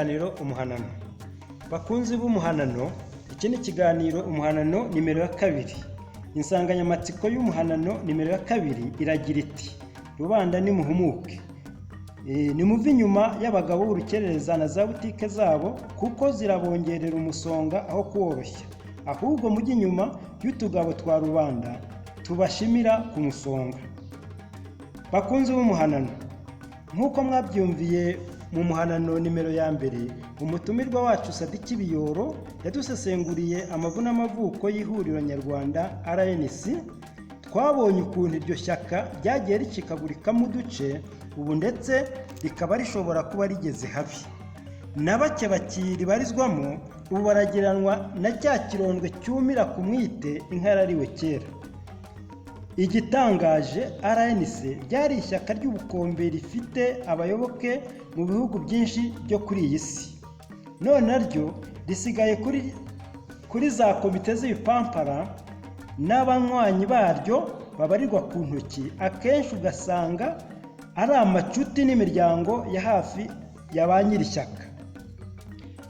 kiganiro umuhanano. Bakunzi b'umuhanano, iki ni ikiganiro umuhanano nimero ya 2. Insanganyamatsiko y'umuhanano nimero ya 2 iragira iti: rubanda nimuhumuke. Nimuve inyuma y'abagabo b'urukerereza na za butike zabo, kuko zirabongerera umusonga aho kuworoshya. Ahubwo mujye inyuma y'utugabo twa rubanda tubashimira ku musonga. Bakunzi b'umuhanano, nk'uko mwabyumviye mu muhanano nimero ya 1, umutumirwa wacu Sadiki Biyoro yadusesenguriye amavu n'amavuko y'ihuriro nyarwanda RNC. Twabonye ukuntu iryo shyaka ryagiye ricikagurika mu duce, ubu ndetse rikaba rishobora kuba rigeze habi. Na bake bakiribarizwamo ubu baragiranwa na cya kirondwe cyumira ku mwite inka yarariwe kera. Igitangaje, RNC ryari ishyaka ry'ubukombe rifite abayoboke mu bihugu byinshi byo kuri iyi si. None naryo risigaye kuri za komite z'ibipampara n'abanywanyi baryo babarirwa ku ntoki. Akenshi ugasanga ari amacuti n'imiryango ya hafi ya ba nyir'ishyaka.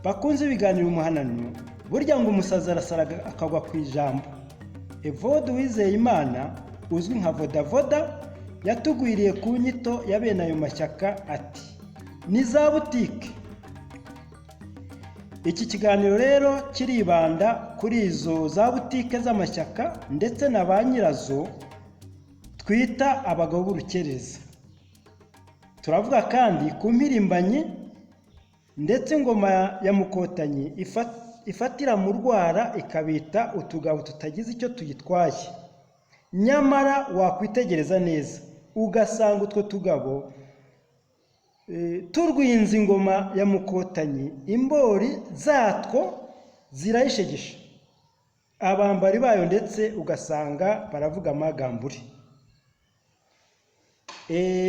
Bakunze ibiganiro umuhanano, burya ngo umusazi arasaraga akagwa ku ijambo. Evode Uwizeyimana uzwi nka Vodavoda yatugwiriye ku nyito ya bene ayo mashyaka ati: ni za butike. Iki kiganiro rero kiribanda kuri izo za butike z'amashyaka ndetse na ba nyirazo twita abagabo b'urukerereza. Turavuga kandi ku mpirimbanyi ndetse ingoma ya Mukotanyi ifatira mu rwara ikabita utugabo tutagize icyo tuyitwaye. Nyamara wakwitegereza neza ugasanga utwo tugabo turwinze ingoma ya Mukotanyi, imbori zatwo zirayishegesha. Abambari bayo ndetse ugasanga baravuga amagambure.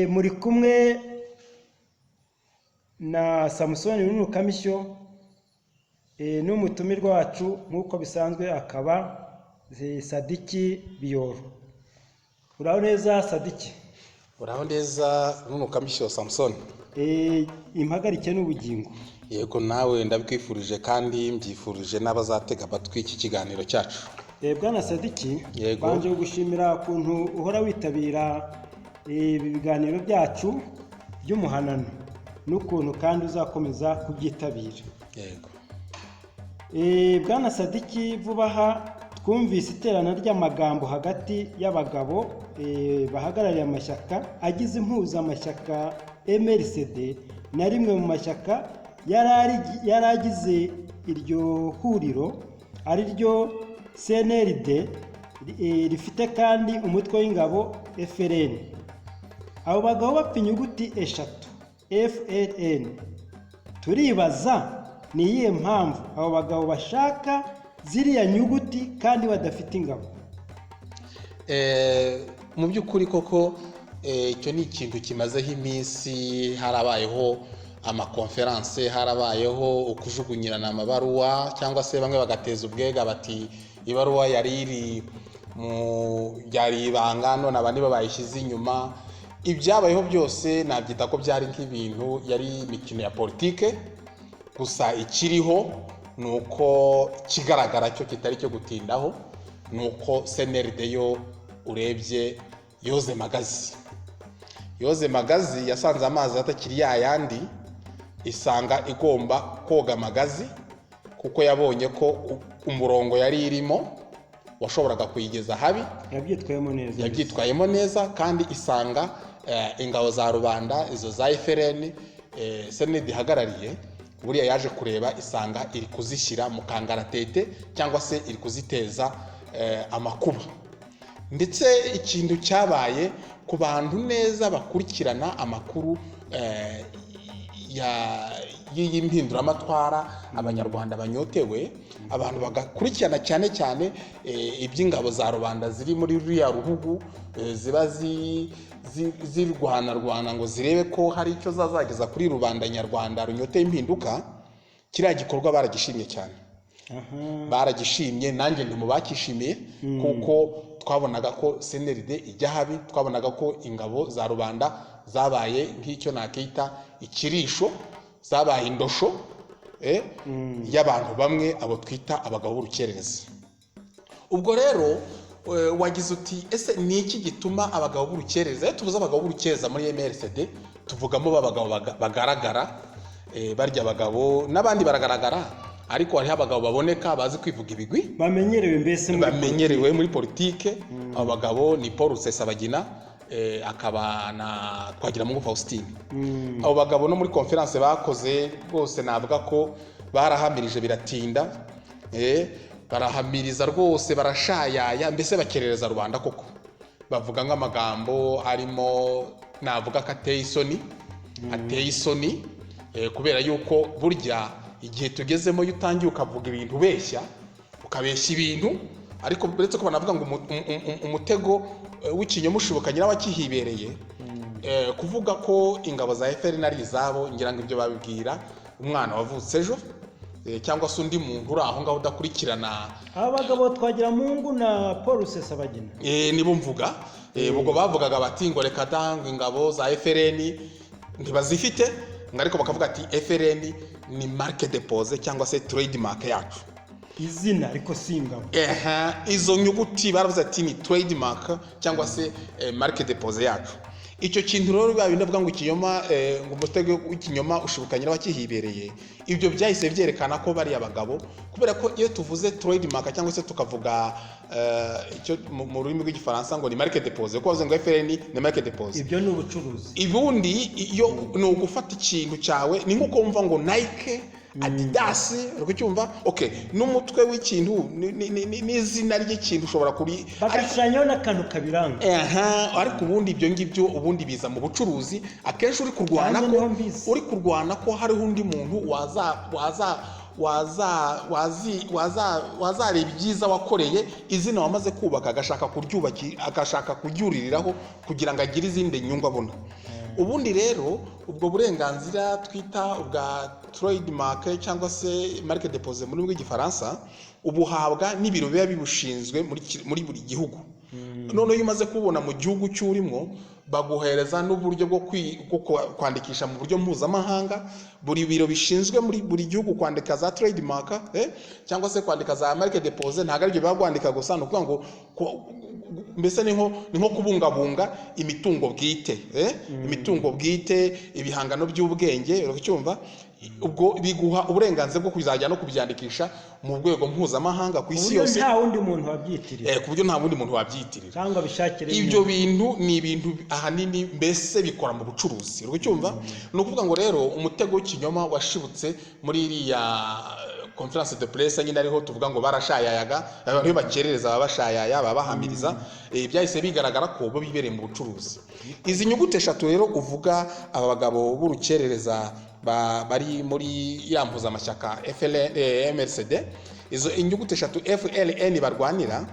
Muri kumwe na Samusoni Runukamisyo n'umutumirwa wacu nk'uko bisanzwe akaba Sadiki Biyoro. Uraho neza Sadiki? Uraho neza Runukamisyo Samusoni. Impagarike n'ubugingo. Yego, nawe ndabikwifurije kandi mbyifurije n'abazatega amatwi iki kiganiro cyacu. Bwana Sadiki, banje gushimira ukuntu uhora witabira ibi biganiro byacu by'umuhanano n'ukuntu kandi uzakomeza kubyitabira. Yego. Bwana Sadiki, vuba aha twumvise iterana ry'amagambo hagati y'abagabo bahagarariye amashyaka agize impuzamashyaka MRCD na rimwe mu mashyaka yari agize iryo huriro, ari ryo CNRD, rifite kandi umutwe w'ingabo FLN. Abo bagabo bapfa inyuguti eshatu FLN. Turibaza ni iyihe mpamvu abo bagabo bashaka ziriya nyuguti kandi badafite ingabo? Mu by'ukuri koko icyo ni ikintu kimazeho iminsi. Harabayeho amakonferanse, harabayeho ukujugunyirana amabaruwa, cyangwa se bamwe bagateza ubwega bati ibaruwa yari ibanga none abandi bayishyize inyuma. Ibyabayeho byose nabyita ko byari nk'ibintu yari imikino ya politike. Gusa ikiriho ni uko kigaragara cyo kitari cyo gutindaho, ni uko CNRD yo urebye yoze magazi yasanze amazi atakiri yayandi, isanga igomba koga magazi, kuko yabonye ko umurongo yari irimo washoboraga kuyigeza habi. Yabyitwayemo neza kandi isanga ingabo za rubanda izo za FLN CNRD ihagarariye, buriya yaje kureba isanga iri kuzishyira mu kangaratete cyangwa se iri kuziteza amakuba. Ndetse ikintu cyabaye ku bantu neza bakurikirana amakuru y'impinduramatwara, abanyarwanda banyotewe, abantu bagakurikirana cyane cyane iby'ingabo za rubanda ziri muri ruriya ruhugu, ziba zirwana ngo zirebe ko hari icyo zazageza kuri rubanda nyarwanda runyoteye impinduka. Kiriya gikorwa baragishimye cyane. Baragishimye, nanjye ndi mu bakishimiye, kuko twabonaga ko CNRD ijya habi, twabonaga ko ingabo za rubanda zabaye nk'icyo nakita ikirisho, zabaye indosho y'abantu bamwe abo twita abagabo b'urukerereza. Ubwo rero wagize uti ese ni iki gituma abagabo b'urukerereza, tuvuze abagabo b'urukerereza muri MRCD tuvugamo babagabo bagaragara, barya abagabo n'abandi baragaragara, ariko hariho abagabo baboneka bazi kwivuga ibigwi, bamenyerewe muri politike. Abo bagabo ni Paul Rusesabagina, akaba na Twagiramungu Faustin. Abo bagabo no muri conference bakoze rwose navuga ko barahamirije biratinda, barahamiriza rwose, barashayaya, mbese bakerereza rubanda koko, bavuga nk'amagambo arimo navuga ko ateye isoni, kubera yuko burya igihe tugezemo iyo utangiye ukavuga ibintu ukabeshya ibintu, ariko uretse ko banavuga ngo umutego w'ikinyoma ushibuka nyirawakihibereye, kuvuga ko ingabo za FPR ari izabo, ngira ngo ibyo babibwira umwana wavutse ejo, cyangwa se undi muntu uri aho ngaho udakurikirana. Abagabo Twagiramungu na Paul Rusesabagina nibo mvuga, ubwo bavugaga bati ngo reka danga ingabo za FPR ntibazifite, ariko bakavuga ati FPR ni marque depose cyangwa se trademark yacu, izina ariko singabo. Izo nyuguti baravuze ati ni trademark cyangwa se marque depose yacu. Icyo kintu rero bavuga ngo ikinyoma, ngo umutego w'ikinyoma ushibuka nyirawakihibereye, ibyo byahise byerekana ko bari abagabo, kubera ko iyo tuvuze trademark cyangwa se tukavuga icyo mu rurimi rw'igifaransa ngo ni marque depose, kuko bavuze ngo FPR ni marque depose, ibyo ni ubucuruzi. Ibundi iyo ni ugufata ikintu cyawe, ni nko kumva ngo Nike, Adidas, urukucyumva, n'umutwe w'ikintu n'izina ry'ikintu ushobora kuri bagashushanyaho n'akantu kabiranga. Ariko ubundi ibyo ngibyo ubundi biza mu bucuruzi, akenshi uri kurwana ko hariho undi muntu wazareba ibyiza wakoreye, izina wamaze kubaka agashaka kuryuririraho kugira ngo agire izindi nyungu abona. Ubundi rero ubwo burenganzira twita ubwa trademark cyangwa se marque depose muri rw'igifaransa ubuhabwa n'ibiro biba bibushinzwe muri buri gihugu. None iyo umaze kubona mu gihugu cy'urimo, baguhereza n'uburyo bwo kwandikisha mu buryo mpuzamahanga. Buri biro bishinzwe muri buri gihugu kwandika za trademark cyangwa se kwandika za marque depose, ntabwo ari byo biba kwandika gusa, ni ukuvuga ngo mbese ni nko kubungabunga imitungo bwite, ibihangano by'ubwenge, uracyumva. Ubwo biguha uburenganzira bwo kuzajya no kubyandikisha mu rwego mpuzamahanga ku isi yose, nta wundi muntu wabyitirira, ku buryo nta wundi muntu wabyitirira cyangwa bishakire. Ibyo bintu ni ibintu ahanini mbese bikora mu bucuruzi, uracyumva. Ni ukuvuga ngo rero umutego w'ikinyoma washibutse muri iriya conference de presse nyine, ariho tuvuga ngo barashayayaga, abantu bakerereza baba bashayaya, baba bahamiriza, byahise bigaragara ko bo bibereye mu bucuruzi. Izi nyuguti eshatu rero uvuga aba bagabo b'urukerereza bari muri ya mpuzamashyaka MRCD, izo inyuguti eshatu FLN barwanira,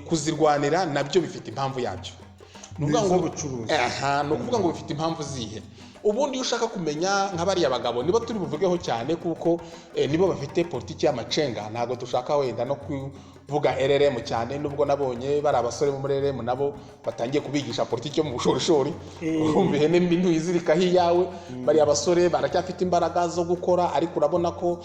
kuzirwanira nabyo bifite impamvu yabyo. Ni ukuvuga ngo bifite impamvu zihe. Ubundi iyo ushaka kumenya nka bariya bagabo nibo turi buvugeho cyane, kuko nibo bafite politiki y'amacenga. Ntabwo dushaka wenda no kuvuga RRM cyane, nubwo nabonye bari abasore bo muri RRM nabo batangiye kubigisha politiki yo mu bushorishori. Urumva ihene mbi ntuyizirikaho iyawe. Bariya basore baracyafite imbaraga zo gukora, ariko urabona ko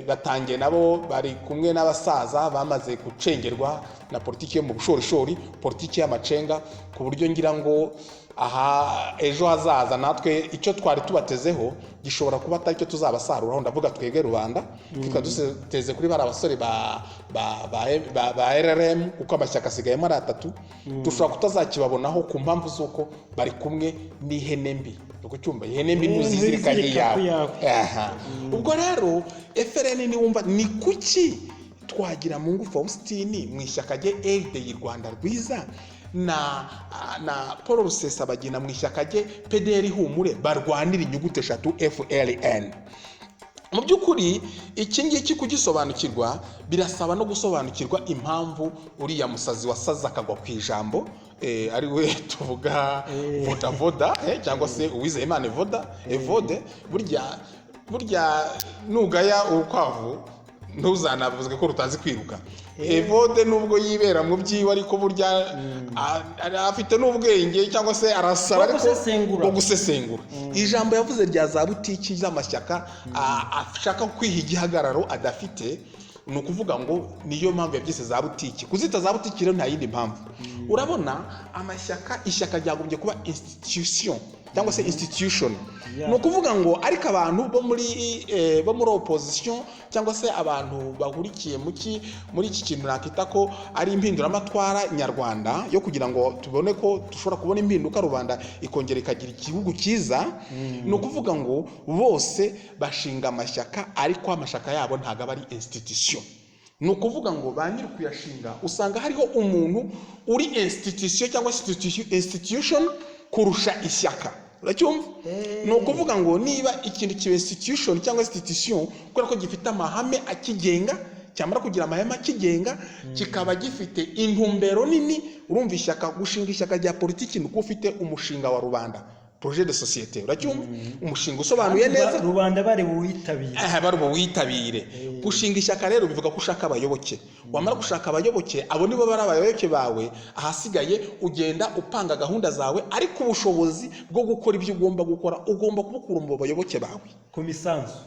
batangiye nabo bari kumwe n'abasaza bamaze gucengerwa na politiki yo mu bushorishori, politiki y'amacenga, ku buryo ngira ngo aha ejo hazaza natwe icyo twari tubatezeho gishobora kuba atari cyo tuzabasaruraho. Ndavuga twebwe rubanda, tukaduteze kuri bari abasore ba RRM, kuko amashyaka asigayemo ari 3, dushobora kutazakibabonaho ku mpamvu z'uko bari kumwe n'ihene mbi. Ucyumva ihene mbi ntuzizirikanye yawe. Ubwo rero FRN niwumva ni kuki Twagiramungu Faustin mu ishyaka rye RDI Rwanda Rwiza na Paul Rusesabagina mu ishyaka rye PDR Humure barwanira inyuguti eshatu FLN. Mu by'ukuri iki ngiki kugisobanukirwa birasaba no gusobanukirwa impamvu uriya musazi wasaza akagwa ku ijambo, ari we tuvuga Voda cyangwa se Uwizeyimana Evode. Burya nugaya urukwavu ntuzanavuzwe ko rutazi kwiruka. Evode nubwo yibera mu byiwe ariko burya afite n'ubwenge cyangwa se arasara ariko bwo gusesengura. Ijambo yavuze rya za butiki z'amashyaka ashaka kwiha igihagararo adafite, ni ukuvuga ngo niyo mpamvu yabyise za butiki. Kuzita za butiki rero nta yindi mpamvu. Urabona ishyaka ryagombye kuba institution cyangwa se institution. Ni ukuvuga ngo ariko abantu bo muri opposition cyangwa se abantu bahurikiye muri iki kintu nakita ko ari impinduramatwara nyarwanda yo kugira ngo tubone ko dushobora kubona impinduka rubanda ikongera ikagira igihugu cyiza, ni ukuvuga ngo bose bashinga amashyaka ariko amashyaka yabo ntabwo aba ari institution. Ni ukuvuga ngo ba nyiri kuyashinga usanga hariho umuntu uri institution cyangwa institution kurusha ishyaka. Uracyumva? Ni ukuvuga ngo niba ikintu kiba institution cyangwa institution kubera ko gifite amahame akigenga, cyamara kugira amahame akigenga kikaba gifite intumbero nini, urumva ishyaka, gushinga ishyaka rya politiki ni uko ufite umushinga wa rubanda, projet de société. Uracyumva? Umushinga usobanuye neza, rubanda bari buwitabire. Gushinga ishyaka rero bivuga ko ushaka abayoboke. Wamara gushaka abayoboke, abo nibo bari abayoboke bawe, ahasigaye ugenda upanga gahunda zawe, ariko ubushobozi bwo gukora ibyo ugomba gukora ugomba kubukura mu bayoboke bawe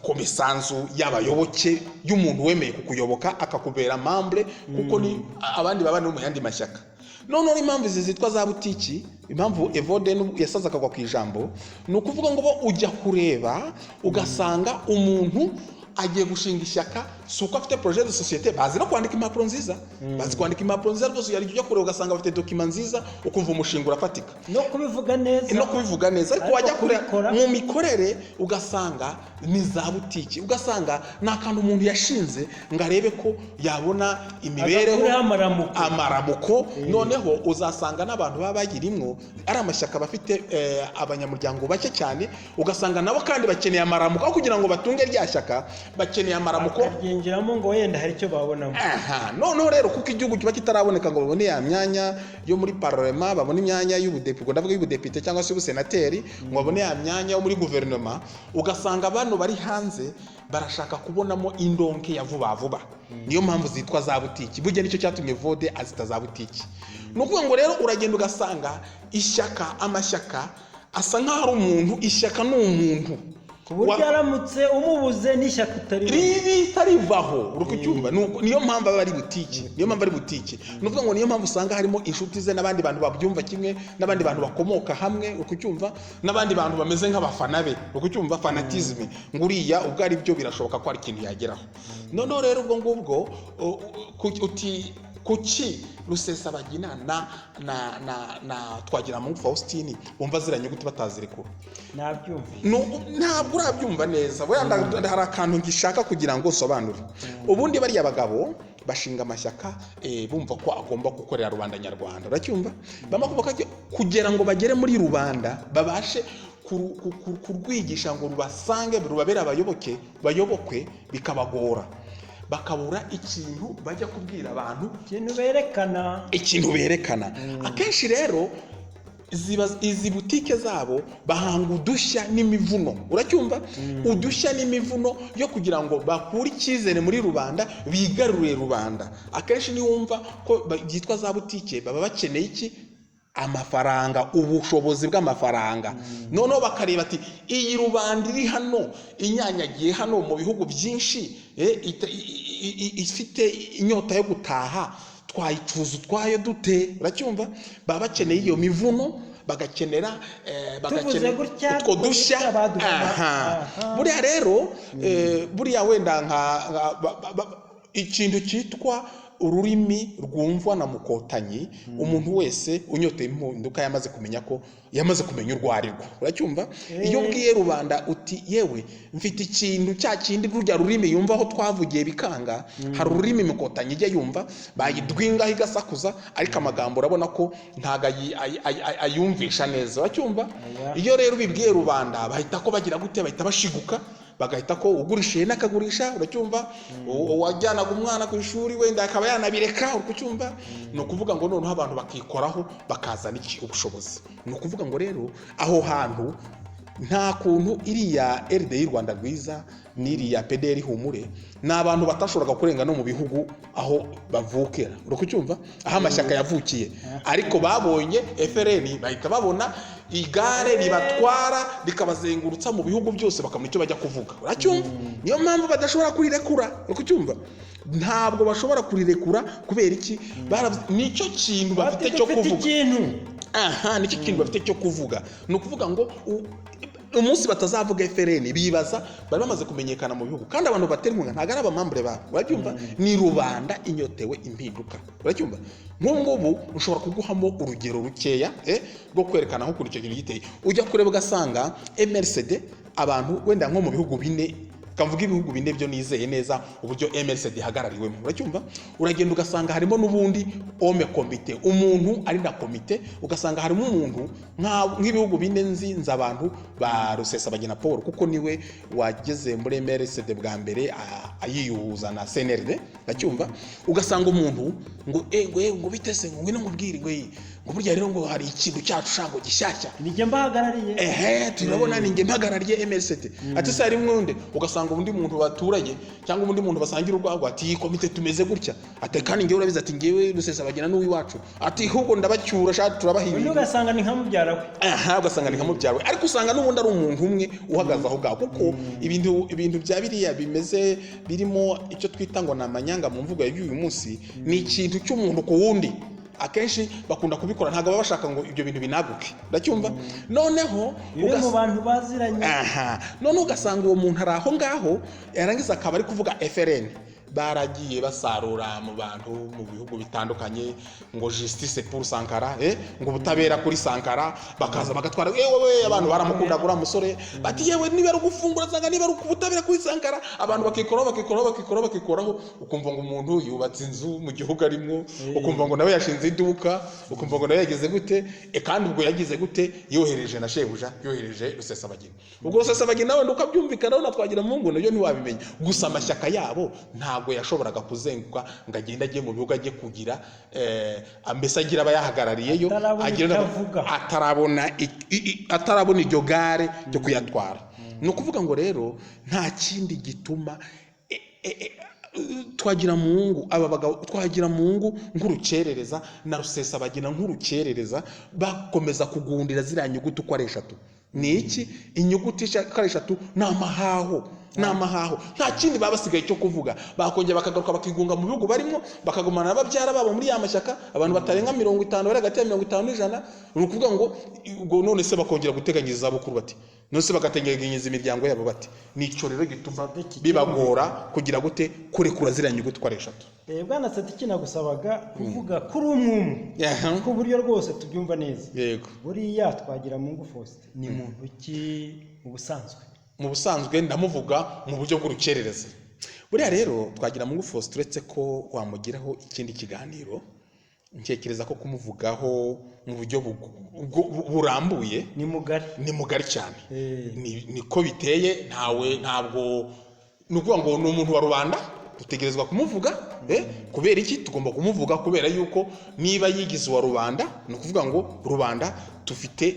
ku misanzu y'abayoboke y'umuntu wemeye kukuyoboka akakubera membre, kuko ni abandi baba no mu yandi mashyaka. Noneho impamvu zitwa za butiki, impamvu Evode yasaza akagwa ku ijambo, ni ukuvuga ngo bo ujya kureba ugasanga umuntu agiye gushinga ishyaka, si uko afite projet de société, bazi no kwandika impapuro nziza, bazi kwandika impapuro nziza rwose. Yari ujya kureba ugasanga bafite document nziza, ukumva umushinga urafatika no kubivuga neza, ariko wajya kureba mu mikorere ugasanga ni za butiki, ugasanga nta kantu umuntu yashinze ngo arebe ko yabona imibereho amaramuko. Noneho uzasanga n'abantu baba bayirimwo ari amashyaka bafite abanyamuryango bake cyane, ugasanga nabo kandi bakeneye amaramuko aho kugira ngo batunge rya shyaka, bakeneye amaramuko baryinjiramo ngo wenda hari icyo babonamo. Noneho rero kuko igihugu kiba kitaraboneka ngo babone ya myanya yo muri parlement, babone imyanya y'ubudepite, ndavuga y'ubudepite cyangwa se y'ubusenateri, ngo babone ya myanya yo muri guverinoma, ugasanga abantu bari hanze barashaka kubonamo indonke ya vuba vuba. Niyo mpamvu zitwa za butiki. Burya nicyo cyatumye Vode azita za butiki. Ni ukuvuga ngo rero uragenda ugasanga amashyaka asa nk'aho ari umuntu, ishyaka ni umuntu. Kuburyo aramutse umubuze n'ishyaka utarivaho, urukucyumva. Niyo mpamvu aba ari butiki, Ni ukuvuga ngo niyo mpamvu usanga harimo inshuti ze n'abandi bantu babyumva kimwe, n'abandi bantu bakomoka hamwe, urukucyumva, n'abandi bantu bameze nk'abafana be, urukucyumva, fanatisme. Nguriya ubwo ari byo birashoboka ko ari ikintu yageraho. Noneho rero ubwo ngubwo kuki Rusesabagina na Twagiramungu Faustin bumva ziranyuguti batazirekura? Ntabwo urabyumva neza. Wenda hari akantu ngishaka kugira ngo sobanure. Ubundi bariya bagabo bashinga amashyaka bumva ko agomba gukorera rubanda nyarwanda. Uracyumva? Bamakuvuga kugira ngo bagere muri rubanda babashe kurwigisha ngo rubasange rubabera bayobokwe bikabagora, bakabura ikintu bajya kubwira abantu, ikintu berekana. Akenshi rero izi butike zabo bahanga udushya n'imivuno. Uracyumva? Udushya n'imivuno yo kugira ngo bakure icyizere muri rubanda, bigarurire rubanda. Akenshi niwumva ko byitwa za butike, baba bakeneye iki? Amafaranga, ubushobozi bw'amafaranga. Noneho bakareba ati iyi rubanda iri hano inyanyagiye hano mu bihugu byinshi, ifite inyota yo gutaha, twayicuza utwayo dute? Uracyumva? Baba bakeneye iyo mivuno, bagakenera utwo dushya. Buriya rero buriya wenda ikintu cyitwa ururimi rwumvwa na Mukotanyi, umuntu wese unyoteye impinduka yamaze kumenya urwo ari rwo. Uracyumva? Iyo ubwiye rubanda uti yewe mfite ikintu cya kindi, rujya rurimi yumva aho twavugiye bikanga, hari ururimi Mukotanyi ijya yumva bayidwingaho igasakuza, ariko amagambo urabona ko ntago ayumvisha neza. Uracyumva? Iyo rero bibwiye rubanda bahita ko bagira gute, bahita bashiguka, bagahita ko ugurishiye n'akagurisha. Uracyumva? Wajyanaga umwana ku ishuri wenda akaba yanabireka. Uracyumva? Ni ukuvuga ngo noneho abantu bakikoraho bakazana ubushobozi. Ni ukuvuga ngo rero aho hantu nta kuntu iriya RDI Rwanda Rwiza n'iriya PDR Humure ni abantu batashoboraga kurenga no mu bihugu aho bavukira, uri kucyumva, aho amashyaka yavukiye, ariko babonye FRN bahita babona igare ribatwara rikabazengurutsa mu bihugu byose bakamenya icyo bajya kuvuga, uracyumva. Niyo mpamvu badashobora kurirekura, uri kucyumva, ntabwo bashobora kurirekura. Kubera iki? Nicyo kintu bafite cyo kuvuga. Nicyo kintu bafite cyo kuvuga. Ni ukuvuga ngo umunsi batazavuga FRN bibaza bari bamaze kumenyekana mu bihugu, kandi abantu batera inkunga ntabwo ari abamambure babo, urabyumva, ni rubanda inyotewe impinduka, uracyumva. Nk'ubu ushobora kuguhamo urugero rukeya rwo kwerekana aho icyo kintu giteye. Ujya kureba ugasanga MRCD abantu wenda nko mu bihugu bine, kamvuga ibihugu bine byo nizeye neza uburyo MRCD ihagarariwemo, uracyumva, uragenda ugasanga harimo n'ubundi ome komite, umuntu ari na komite, ugasanga harimo umuntu nk'ibihugu bine nzi abantu ba Rusesabagina Paul, kuko niwe wageze muri MRCD bwa mbere ayiyuhuza na CNRD, uracyumva. Ugasanga umuntu ngo bitese ngo ngwino nkubwire ngo burya rero ngo hari ikintu cyacu shango gishyashya nige mbahagarariye, turabona ninge mpagarariye MRCD, ati se ari mwunde. Ugasanga ubundi muntu baturage cyangwa ubundi muntu basangira urwagwa, ati iyi komite tumeze gutya, ati kandi ngewe urabizi, ati ngewe Rusesabagina n'uwi wacu, ati ahubwo ndabacyura shati turabahiye. Ugasanga ni nka mubyara we, ugasanga ni nka mubyara we, ariko usanga n'ubundi ari umuntu umwe uhagaze aho ngaho, kuko ibintu bya biriya bimeze birimo icyo twita ngo ni amanyanga mu mvugo y'uyu munsi, ni ikintu cy'umuntu ku wundi. Akenshi bakunda kubikora, ntabwo baba bashaka ngo ibyo bintu binaguke, uracyumva. Noneho mu bantu baziranye, none ugasanga uwo muntu ari aho ngaho, yarangiza akaba ari kuvuga FRN. Baragiye basarura mu bantu mu bihugu bitandukanye ngo justice pour Sankara, ngo ubutabera kuri Sankara, bakaza bagatwara yewe abantu baramukunda gura musore, bati yewe niba ari gufungura Sankara, niba ari ubutabera kuri Sankara, abantu bakikoraho, ukumva ngo umuntu yubatse inzu mu gihugu arimo, ukumva ngo nawe yashinze iduka, ukumva ngo nawe yageze gute, kandi ubwo yagize gute, yohereje na shebuja, yohereje Rusesabagina. Ubwo Rusesabagina nawe ukabyumvikanaho na Twagiramungu nabyo ntiwabimenya, gusa amashyaka yabo ntabwo yashoboraga kuzenguka ngo agende ajye mu bihugu ajye kugira mbese agira abayahagarariyeyo, atarabona iryo gare ryo kuyatwara. Ni ukuvuga ngo rero nta kindi gituma Twagiramungu nk'urukerereza na Rusesabagina nk'urukerereza bakomeza kugundira ziriya nyuguti uko ari eshatu. Ni iki? Inyuguti uko ari eshatu ni amahaho, nta kindi baba basigaye cyo kuvuga. Bakongera bakagaruka bakigunga mu bihugu barimo, bakagumana n'ababyara babo muri ya mashyaka, abantu batarenga 50 bari hagati ya 50 n'ijana. Ni ukuvuga ngo none se bakongera guteganyiriza izabukuru bati, none se bagateganyiriza imiryango yabo bati. Nicyo rero gituma bibagora kugira gute kurekura ziriya nyuguti uko ari eshatu. Bwana Satiki nagusabaga kuvuga kuri umwe ku buryo rwose tubyumva neza. Yego. Buriya Twagiramungu Faustin ni muntu ki ubusanzwe? Mu busanzwe ndamuvuga mu buryo bw'urukerereza. Buriya rero Twagiramungu Faustin uretse ko wamugiraho ikindi kiganiro, ntekereza ko kumuvugaho mu buryo burambuye ni mugari cyane. Niko biteye, ntabwo nukuvuga ngo ni umuntu wa rubanda dutegerezwa kumuvuga. Kubera iki tugomba kumuvuga? Kubera yuko niba yigize wa rubanda, ni ukuvuga ngo rubanda dufite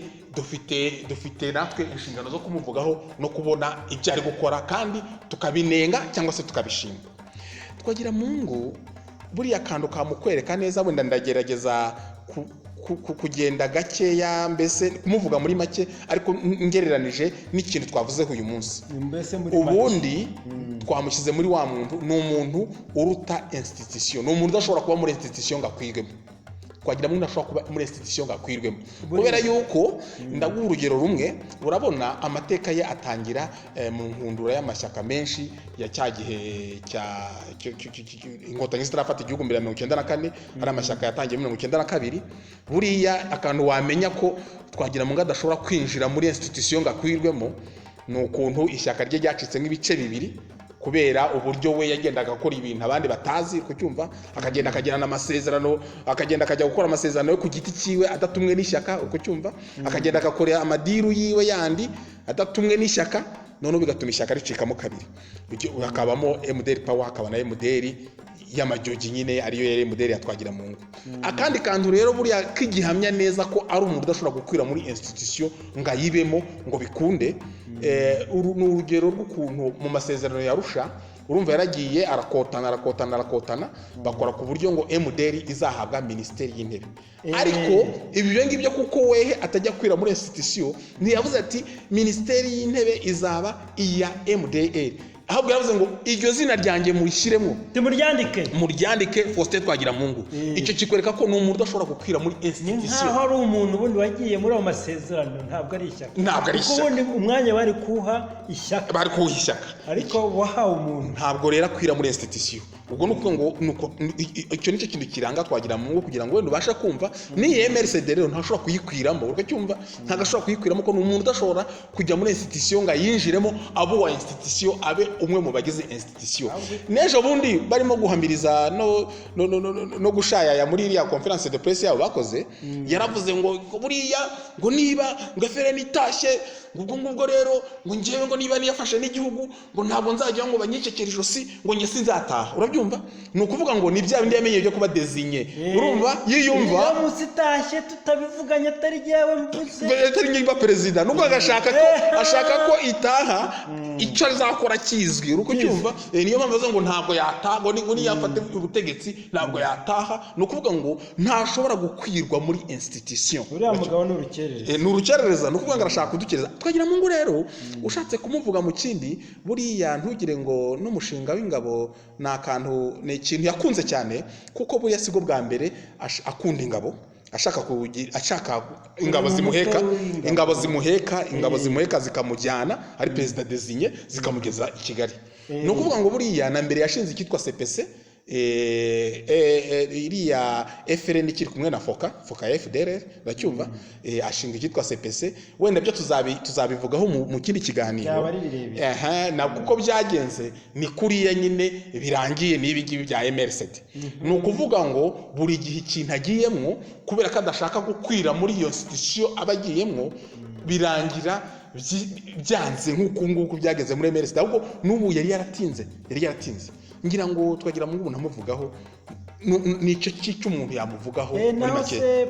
natwe inshingano zo kumuvugaho no kubona ibyo ari gukora, kandi tukabinenga cyangwa se tukabishima. Twagiramungu buriya kantu kamukwereka neza, wenda ndagerageza kugenda gakeya, mbese kumuvuga muri make, ariko ngereranije n'ikintu twavuzeho uyu munsi. Ubundi twamushyize muri wa muntu, ni umuntu uruta institution, ni umuntu udashobora kuba muri institution ngo akwirwemo. Twagiramungu ashobora kuba muri institution ngo akwirwemo, kubera yuko ndaguha urugero rumwe. Urabona amateka ye atangira mu nkundura y'amashyaka menshi ya cya gihe Inkotanyi zitarafata igihugu mbere ya 1994, ari amashyaka yatangiye muri 1992. Buriya akantu wamenya ko Twagiramungu adashobora kwinjira muri institution ngo akwirwemo, ni ukuntu ishyaka rye ryacitse nk'ibice bibiri, kubera uburyo we yagendaga gukora ibintu abandi batazi kucyumva, akagenda akagirana amasezerano, akagenda akajya gukora amasezerano yo ku giti cyiwe adatumwe n'ishyaka kucyumva, akagenda agakora amadiru yiwe yandi adatumwe n'ishyaka, none bigatuma ishyaka ricikamo kabiri. Hakabamo MDR Power, hakaba na MDR y'amajogi nyine ariyo yari modeli ya Twagiramungu. Akandi kantu rero buriya kigihamya neza ko ari umuntu udashobora gukwira muri institution ngo ayibemo ngo bikunde, ni urugero rw'ukuntu mu masezerano ya Arusha urumva yaragiye arakotana bakora ku buryo ngo MDR izahabwa Minisiteri y'Intebe. Ariko ibyo ngibyo kuko wehe atajya kwira muri institution ntiyavuze ati Minisiteri y'Intebe izaba iya MDR, ahubwo yavuze ngo iryo zina ryanjye murishyiremo muryandike Faustin Twagiramungu. Icyo kikwereka ko ni umuntu udashobora gukwira muri institution. Nkaho ari umuntu ubundi wagiye muri ayo masezerano, ntabwo ari ishyaka. Ubundi umwanya bari kuha ishyaka, ariko wahawe umuntu. Ntabwo rero akwira muri institution. Ubwo nuko ngo icyo nicyo kintu kiranga Twagiramungu kugira ngo wenda ubasha kumva ni MRCD rero ntashobora kuyikwiramo. Ukacyumva ntagashobora kuyikwiramo ko ni umuntu udashobora kujya muri institution ngo yinjiremo abo wa institution abe umwe mu bagize institution. Nejo bundi barimo guhamiriza no gushayaya muri iriya conference de presse yabo bakoze, yaravuze ngo buriya ngo niba ngo FRN itashye ngubwo rero ngo ngewe ngo niba niyafashe n'igihugu ngo ntabwo nzajya ngo banyicekere ijosi ngo njye sinzataha. Urabyumva? Ni ukuvuga ngo ni bya bindi yamenye byo kuba designé. Urumva yiyumva musitashye tutabivuganye atari jewe mvuze atari ngiba president nuko agashaka ko itaha icyo azakora kizwi. Uruko cyumva niyo mpamvu ngo ntabwo yataha ngo ni yafate ubutegetsi ntabwo yataha. Ni ukuvuga ngo ntashobora gukwirwa muri institution. Uriya mugabo ni urukerereza. Ni ukuvuga ngo arashaka kudukereza. Twagiramungu rero ushatse kumuvuga mu kindi buriya ntugire ngo n'umushinga w'ingabo ni akantu, ni ikintu yakunze cyane kuko buriya sigo bwa mbere akunda ingabo, ashaka ingabo zimuheka zikamujyana ari president designé zikamugeza i Kigali. No kuvuga ngo buriya na mbere yashinze ikitwa CPC iriya FRN kiri kumwe na Foka FDR bacyumva, ashinga ikitwa CPC. Wenda byo tuzabivugaho mu kindi kiganiro na kuko byagenze ni kuriya nyine birangiye n'ibi ngibi bya MRCD. Ni ukuvuga ngo buri gihe ikintu agiyemwo kubera ko adashaka gukwira muri iyo institution abagiyemwo birangira byanze nk'uko byageze muri MRCD. Ahubwo n'ubu yari yaratinze ngira ngo Twagiramungu ubu ntamuvugaho nicyo cy'umuntu yamuvugaho muri make.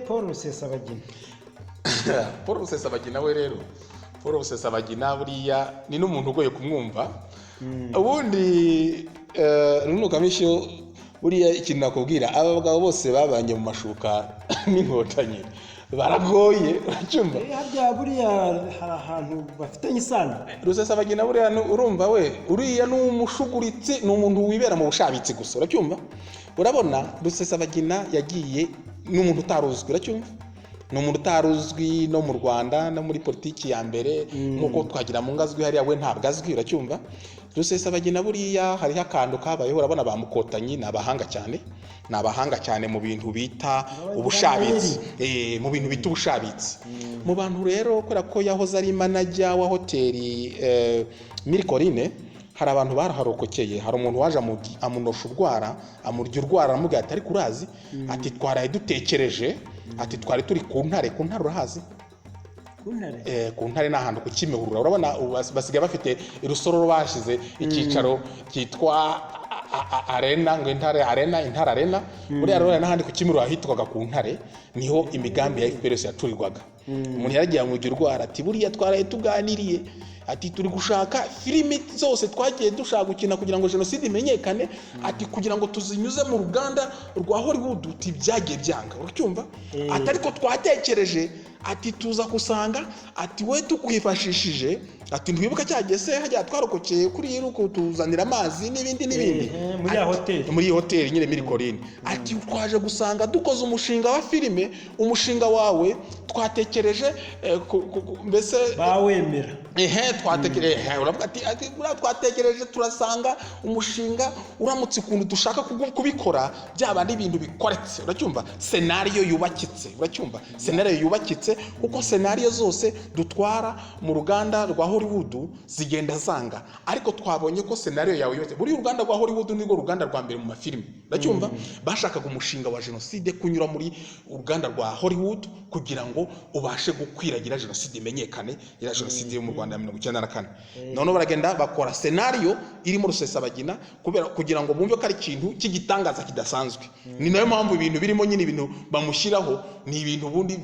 Paul Rusesabagina we rero buriya ni n'umuntu ugoye kumwumva. Ubundi n'unukamishyo buriya ikintu nakubwira, aba bagabo bose babanye mu mashuka n'inkotanyi baragoye. Uracumva harya buriya hari ahantu bafitanye isano. Rusesabagina buriya urumva we uriya n'umushuguritsi, ni umuntu wibera mu bushabitsi gusa. Uracyumva? Urabona Rusesabagina yagiye n'umuntu utaruzwi. Uracyumva? Ni umuntu utaruzwi no mu Rwanda no muri politiki ya mbere nkuko Twagiramungu azwi hariya we ntabwo azwi. Uracyumva? Rusesabagina buriya hariho akantu kabayeho. Urabona bamukotanyi ni abahanga cyane mu bintu bita ubushabitsi, mu bantu rero kubera ko yahoze ari manager wa hoteli Mirikorine. Hari abantu baraharokokeye. Hari umuntu waje amunosha amurya urwara aramubwira ati ariko urazi ati twaraye dutekereje ati twari turi ku ntare urahazi? Ku ntare ni ahantu ku Kimihurura. Urabona basigaye bafite irusororo bashize icyicaro cyitwa Arena ngo Intare Arena. Buriya rero n'ahandi ku Kimihurura hitwaga ku Ntare, niho imigambi ya FPR yacurirwaga. Umuntu yaragiye amujya urwara ati buriya twaraye tuganiriye ati turi gushaka filimi zose twagiye dushaka gukina kugira ngo jenoside imenyekane, ati kugira ngo tuzinyuze mu ruganda rwa Hollywood uti byagiye byanga. Uracyumva? Ati ariko twatekereje ati tuza kusanga ati we tukwifashishije ati ntwibuka cyagese hajya twarokokeye kuri yiruko tuzanira amazi n'ibindi muri hoteli nyine Mirikorine. Ati twaje gusanga dukoze umushinga wa filime, umushinga wawe twatekereje mbese bawemera twatekereje turasanga umushinga uramutse ukuntu dushaka kubikora byaba n'ibintu bikoretse. Uracyumva? Scenario yubakitse. Uracyumva? Scenario yubakitse kuko scenario zose dutwara mu ruganda rwa Hollywood zigenda zanga, ariko twabonye ko scenario yawe yose buri uruganda rwa Hollywood nirwo ruganda rwa mbere mu mafilime. Uracyumva? Bashakaga umushinga wa jenoside kunyura muri uruganda rwa Hollywood kugira ngo ubashe gukwiragira jenoside imenyekane, ya jenoside yo mu Rwanda Rwanda ya 1994 noneho baragenda bakora scenario irimo Rusesabagina kugira ngo bumve ko ari ikintu cy'igitangaza kidasanzwe. Ni nayo mpamvu ibintu birimo nyine ibintu bamushyiraho ni ibintu bundi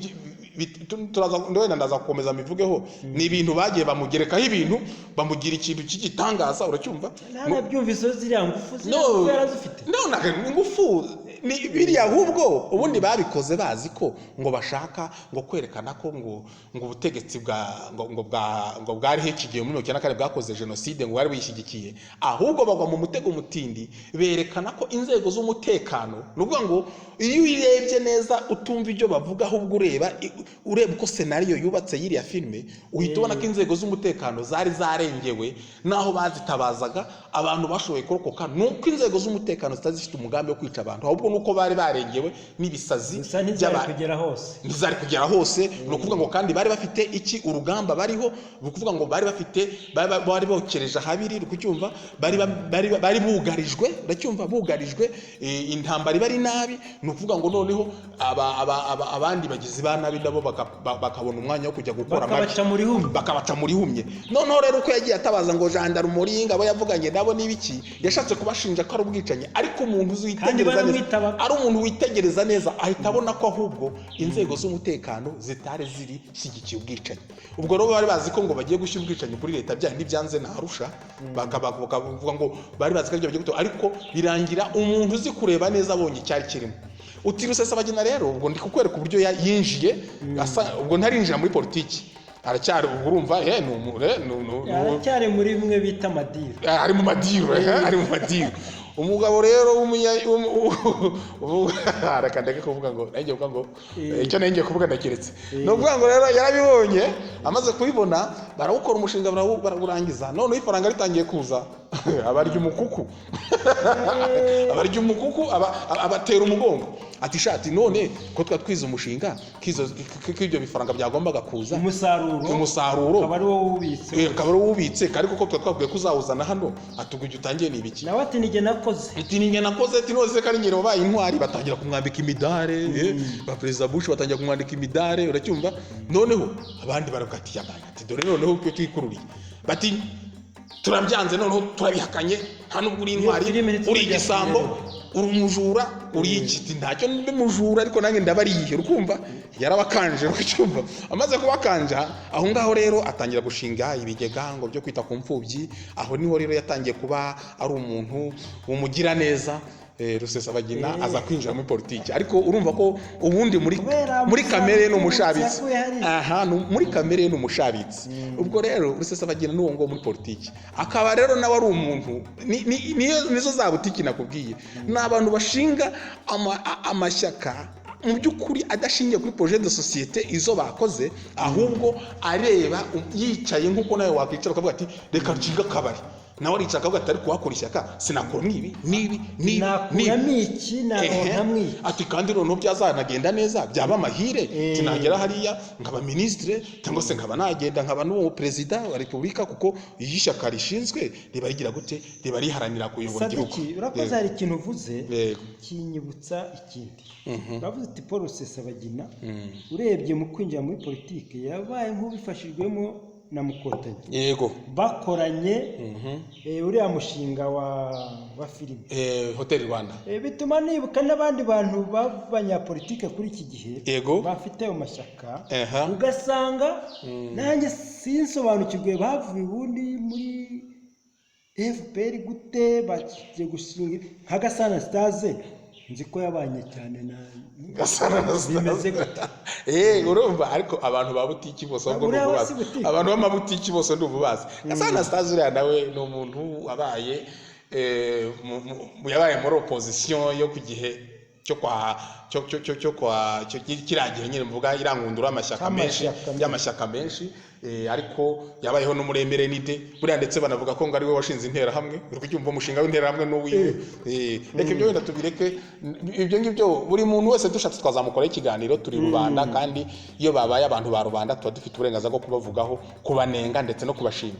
ndenda ndaza gukomeza mivugeho ni ibintu bagiye bamugerekaho ibintu bamugira ikintu cy'igitangaza uracyumva byumvise ziriya ngufu yarazifite ingufu ni biriya ahubwo ubundi babikoze bazi ko ngo bashaka ngo kwerekana ko ngo ubutegetsi ngo bwari hekigiye muri 1994 bwakoze genocide ngo bari bishyigikiye ahubwo bagwa mu mutego mutindi berekana ko inzego z'umutekano nuvuga ngo iyo uyirebye neza utumva ibyo bavuga ahubwo ureba uko scenario yubatse yiriya filme uhita ubona ko inzego z'umutekano zari zarengewe naho bazitabazaga abantu bashoboye kurokoka nuko inzego z'umutekano zitazifite umugambi wo kwica abantu ahubwo nuko bari barengewe n'ibisazi ntizari kugera hose no kuvuga ngo kandi bari bafite iki urugamba bariho no kuvuga ngo bari bafite bari bokereje habiri kucyumva bari bugarijwe ndacyumva bugarijwe intambara bari nabi no kuvuga ngo noneho abandi bagizi ba nabi nabo bakabona umwanya wo kujya gukora bakabaca muri humye noneho rero uko yagiye atabaza ngo gendarmerie ngabo yavuganye nabo nibiki yashatse kubashinja ko ari ubwicanyi ariko umuntu uzitegereza neza ari umuntu witegereza neza ahita abona ko ahubwo inzego z'umutekano zitare ziri shyigikiye ubwicanyi ubwo rero bari bazi ko ngo bagiye gushyira ubwicanyi kuri leta bya ntibyanze na Arusha bakavuga ngo bari bazi ko bagiye guto ariko birangira umuntu uzi kureba neza abonye cyari kirimo uti Rusesabagina rero ubwo ndi kukwereka uburyo yinjiye ubwo ntarinjira muri politiki aracyari urumva aracyari muri bimwe bita madiru ari mu madiru umugabo rero arakandeka kuvuga ngo nanjye kuvuga ngo icyo nanjye kuvuga ndakiretse no kuvuga ngo rero yarabibonye amaze kubibona barawukora umushinga barawurangiza none ifaranga ritangiye kuza abarya umukuku abatera umugongo ati shati none ko twatwiza umushinga k'ibyo bifaranga byagombaga kuza umusaruro akaba ari wowe ubitse ariko ko twakwiye kuzawuzana hano atugujye utangiye nibiki nawe ati nige nakoze ati nose kari nyine wabaye intwari batangira kumwambika imidare ba President Bush batangira kumwandika imidare uracyumva noneho abandi baravuga ati yabana ati dore noneho uko twikururiye bati turabyanze noneho turabihakanye nta nubwo uri intwari uri igisambo uri umujura uri igiti ntacyo ndi mujura ariko nange ndabariye urukumva yarabakanje urucyumva amaze kubakanja aho ngaho rero atangira gushinga ibigega ngo byo kwita ku mfubyi aho niho rero yatangiye kuba ari umuntu umugira neza Rusesabagina aza kwinjira muri politiki ariko urumva ko ubundi muri kamere n'umushabitsi muri kamere n'umushabitsi ubwo rero Rusesabagina n'uwo ngo muri politiki akaba rero nawe ari umuntu nizo za butiki nakubwiye n'abantu bashinga amashyaka mu by'ukuri adashingiye kuri projet de société izo bakoze ahubwo areba yicaye nk'uko nawe wakwicara ukavuga ati reka nshinga akabari nawe aricara akavuga ati ariko wakora ishyaka sinakora nibi ati kandi noneho byazanagenda neza byaba amahire tinagera hariya nkaba ministre cyangwa se nkaba nagenda nkaba n'uwo perezida wa repubulika kuko iyo ishyaka rishinzwe riba rigira gute riba riharanira kuyobora igihugu urakoze hari ikintu uvuze kinyibutsa ikindi uravuze ati Paul Rusesabagina urebye mu kwinjira muri politiki yabaye nk'ubifashijwemo na Mukotanyi yego bakoranye uriya mushinga wa filime Hotel Rwanda bituma nibuka n'abandi bantu b'abanyapolitike kuri iki gihe bafite amashyaka ugasanga nanjye sinsobanukirwe bavuye ubundi muri FPR gute bagiye gushinga nka Gasana Stars nzi ko yabanye cyane na bimeze gute urumva ariko abantu ba butiki bose ubwo bubazi abantu b'amabutiki bose ndububazi Gasana Stars uriya nawe ni umuntu wabaye yabaye muri opposition yo ku gihe cyo kiragiye nyine mvuga irangundura y'amashyaka menshi ariko yabayeho n'umuremere nide buriya ndetse banavuga ko ngo ari we washinze intera hamwe uri kucyumva umushinga w'intera hamwe n'uwiwe reka ibyo wenda tubireke ibyo ngibyo buri muntu wese dushatse twazamukora ikiganiro turi rubanda kandi iyo babaye abantu ba rubanda tuba dufite uburenganzira bwo kubavugaho kubanenga ndetse no kubashima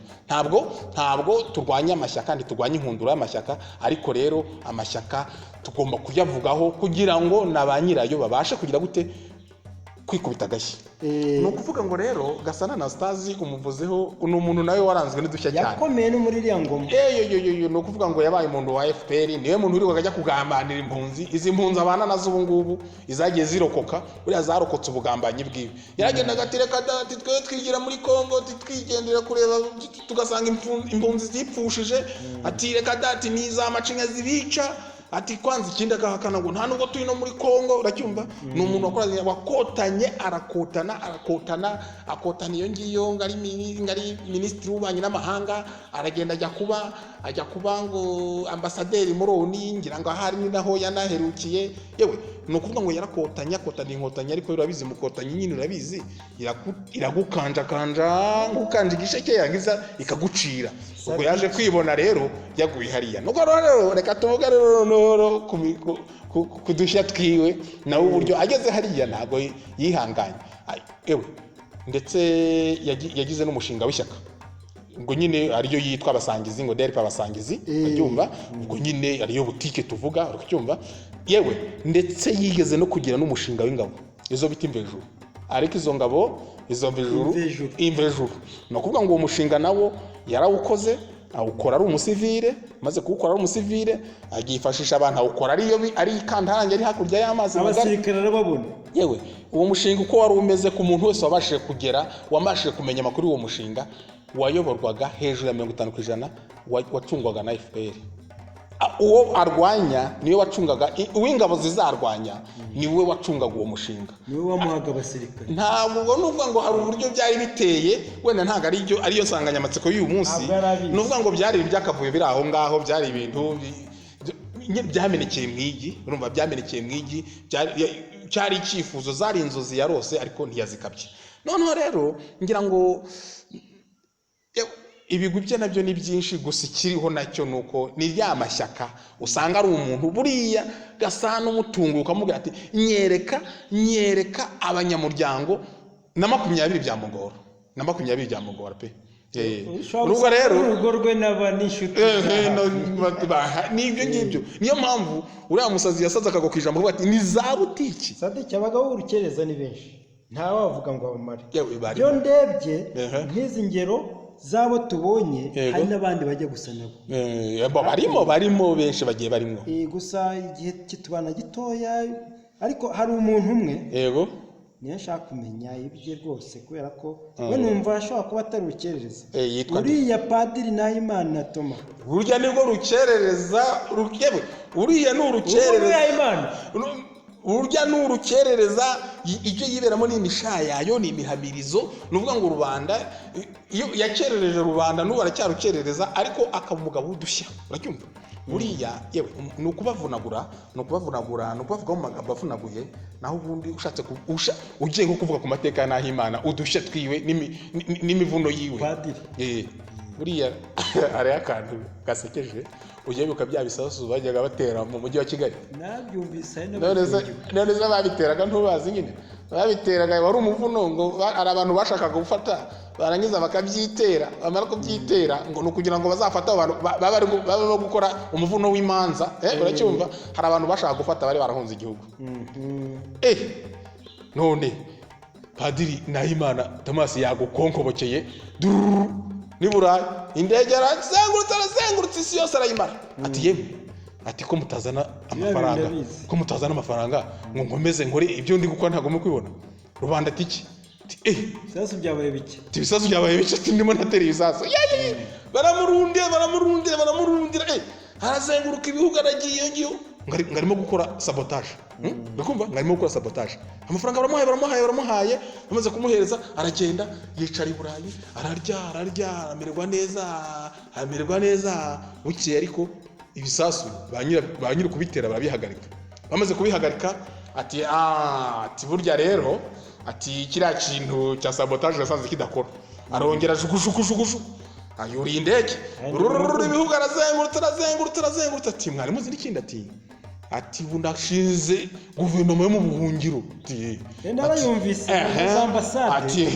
ntabwo turwanya amashyaka turwanya inkundura y'amashyaka ariko rero amashyaka tugomba kuyavugaho kugira ngo na ba nyirayo babashe kugira gute kwikubita agashyi. Ni ukuvuga ngo rero Gasana Anastase umuvuzeho ni umuntu nawe waranzwe n'udushya cyane, yakomeye no muri iriya ngoma. Ni ukuvuga ngo yabaye umuntu wa FPR, niwe muntu wirirwaga ajya kugambanira impunzi. Izi mpunzi abana nazo ubu ngubu izagiye zirokoka, buriya zarokotse ubugambanyi bwiwe. Yaragendaga ati reka dati twe twigira muri Kongo, twigendera kureba tugasanga impunzi zipfushije, ati reka dati niza amacinya zibica, ati kwanza ikindi akahakana ngo nta nubwo turi no muri Kongo. Uracyumva? Ni umuntu wakotanye arakotana iyo ngiyo ngari minisitiri w'ububanyi n'amahanga, aragenda ajya kuba ngo ambasaderi muri ONU, ngira ngo ahari ni naho yanaherukiye. Yewe ni ukuvuga ngo yarakotanye inkotanyi, ariko urabizi mukotanyi nyine urabizi iragukanjakanja nk'ukanje igisheke yangiza ikagucira. Ubwo yaje kwibona rero yaguye hariya. Nuko rero reka tuvuga rero kudushya twiwe nawe uburyo ageze hariya ntabwo yihanganye. Ewe ndetse yagize n'umushinga w'ishyaka ngo nyine ariyo yitwa Abasangizi, ngo DRP Abasangizi, uracyumva? Ubwo nyine ariyo butike tuvuga, uracyumva? Yewe ndetse yigeze no kugira n'umushinga w'ingabo izo bita imvejuru, ariko izo ngabo izo imvejuru no kuvuga ngo uwo mushinga nawo yarawukoze, awukora ari umusivile, maze kuwukora ari umusivile agifashisha abantu awukora ari ikantarange ari hakurya y'amazi magari, abasirikare arababona. Yewe uwo mushinga uko wari umeze ku muntu wese wabashije kumenya amakuru y'uwo mushinga, wayoborwaga hejuru ya 50% wacungwaga na FPR. Uwo arwanya niwe wacungaga, uw'ingabo zizarwanya niwe wacungaga uwo mushinga, niwe wamuhaga abasirikare. Ntabwo nuvuga ngo hari uburyo byari biteye, wenda ntabwo ariyo nsanganyamatsiko y'uyu munsi. Nuvuga ngo byari ibyakavuye biri aho ngaho, byari ibintu byamenekeye mwigi, urumva byamenekeye mwigi, cyari icyifuzo, zari inzozi yarose ariko ntiyazikabye. Noneho rero ngira ngo ibigwi bye nabyo ni byinshi, gusa ikiriho nacyo nuko ni rya mashyaka usanga ari umuntu buriya Gasana umutungo ukamubwira ati nyereka abanyamuryango na 20 byamugora pe. Urumva rero urugo rwe n'abanishuti nibyo ngibyo. Niyo mpamvu uriya musazi yasaza akago kwijambo ngo ati ni za butiki Sadiki abagabo urukereza ni benshi, nta wavuga ngo abamare. Byo ndebye nk'izi ngero zabo tubonye, hari n'abandi bajya gusa nabo. Barimo benshi bagiye barimo. Gusa igihe kitubana gitoya, ariko hari umuntu umwe niyo nshaka kumenya ibye rwose, kubera ko we numva ashobora kuba atari urukerereza. Uriya Padiri Nahimana Toma, burya nibwo rukerereza. Uriya ni urukerereza, urya n'urukerereza. Ibyo yiberamo ni imishayayo, ni imihamirizo. Nuvuga ngo rubanda iyo yakerereje rubanda n'ubu aracyarukerereza, ariko akaba umugabo w'udushya. Uracyumva? Buriya yewe ni ukubavunagura, ni ukubavuga mu magambo avunaguye, naho ubundi ushatse ugiye nko kuvuga ku mateka ya Nahimana, udushya twiwe n'imivuno yiwe. Buriya ari akantu gasekeje, ugiye bibuka bya bisasu bajyaga batera mu mujyi wa Kigali. Nabyumvise none babiteraga ntubazi nyine, babiteraga wari umuvuno, ngo ari abantu bashakaga gufata barangiza bakabyitera, bamara kubyitera ngo nukugira ngo bazafata abantu baba gukora umuvuno w'imanza. Uracyumva? Hari abantu bashaka gufata bari barahunze igihugu. None Padiri Nahimana Thomas yagukonkobokeye nibura indege arazengurutse isi yose arayimara. Ati yewe, ati ko mutazana amafaranga ngo nkomeze nkore ibyo ndi gukora ntago mukwibona rubanda. Ati ibisasu byabaye bike, ibisasu byabaye bike, ati ndimo natera ibisasu. Baramurundira arazenguruka ibihugu, aragiye iyo ngiyo ngarimo gukora sabotage. Ndakumva ngarimo gukora sabotage. Amafaranga baramuhaye, bamaze kumuhereza aragenda yicara i Burayi, ararya amererwa neza. Bukeye ariko ibisasu ba nyiri kubitera barabihagarika. Bamaze kubihagarika ati burya rero ati kiriya kintu cya sabotage yasanze kidakora. Arongera jugujugujuguju ayuriye indege, ibihugu arazengurutse. Ati mwari muzi n'ikindi? Ati bundashinze guverinoma yo mu buhungiro. Narayumvise ambasade.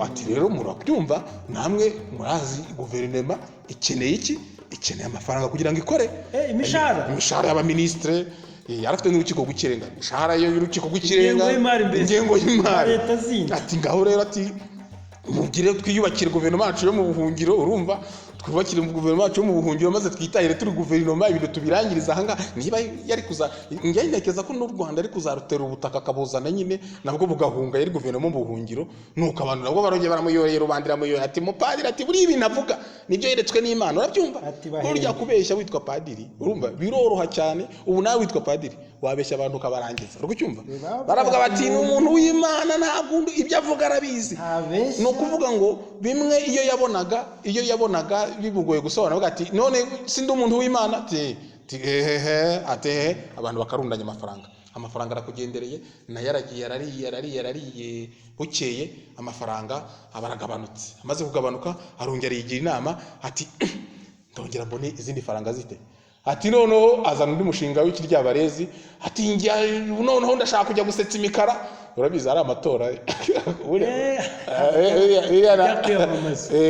Ati rero murabyumva namwe murazi guverinoma ikeneye iki? Ikeneye amafaranga kugira ngo ikore. Imishahara y'abaministre, yarafite n'urukiko rw'ikirenga imishahara yo y'urukiko rw'ikirenga ingengo y'imari leta zindi ati ngaho rero ati mugire twiyubakire guverinoma yacu yo mu buhungiro urumva twubakire guverinoma yacu yo mu buhungiro maze twitahire turi guverinoma ibintu tubirangiriza ahanga niba yari njye ntekereza ko n'u Rwanda ari kuzarutera ubutaka akabuzana nyine nabwo bugahunga yari guverinoma mu buhungiro nuko abantu nabwo barongeye baramuyorera rubandira muyorera ati mupadiri ati buri ibintu avuga nibyo yeretswe n'Imana urabyumva burya kubeshya witwa padiri urumva biroroha cyane ubu nawe witwa padiri wabeshya abantu ukabarangiza urukucyumva baravuga bati n'umuntu w'Imana ntabwo ibyo avuga arabizi no kuvuga ngo bimwe iyo yabonaga bibugoye gusobanura ati none sindi umuntu w'Imana ati abantu bakarundanya amafaranga arakugendereye na yarariye bukeye amafaranga abaragabanutse amaze kugabanuka arongera yigira inama ati ndongera mbone izindi faranga zite ati noneho azana undi mushinga w'ikiryabarezi ati noneho ndashaka kujya gusetsa imikara urabizi ari amatora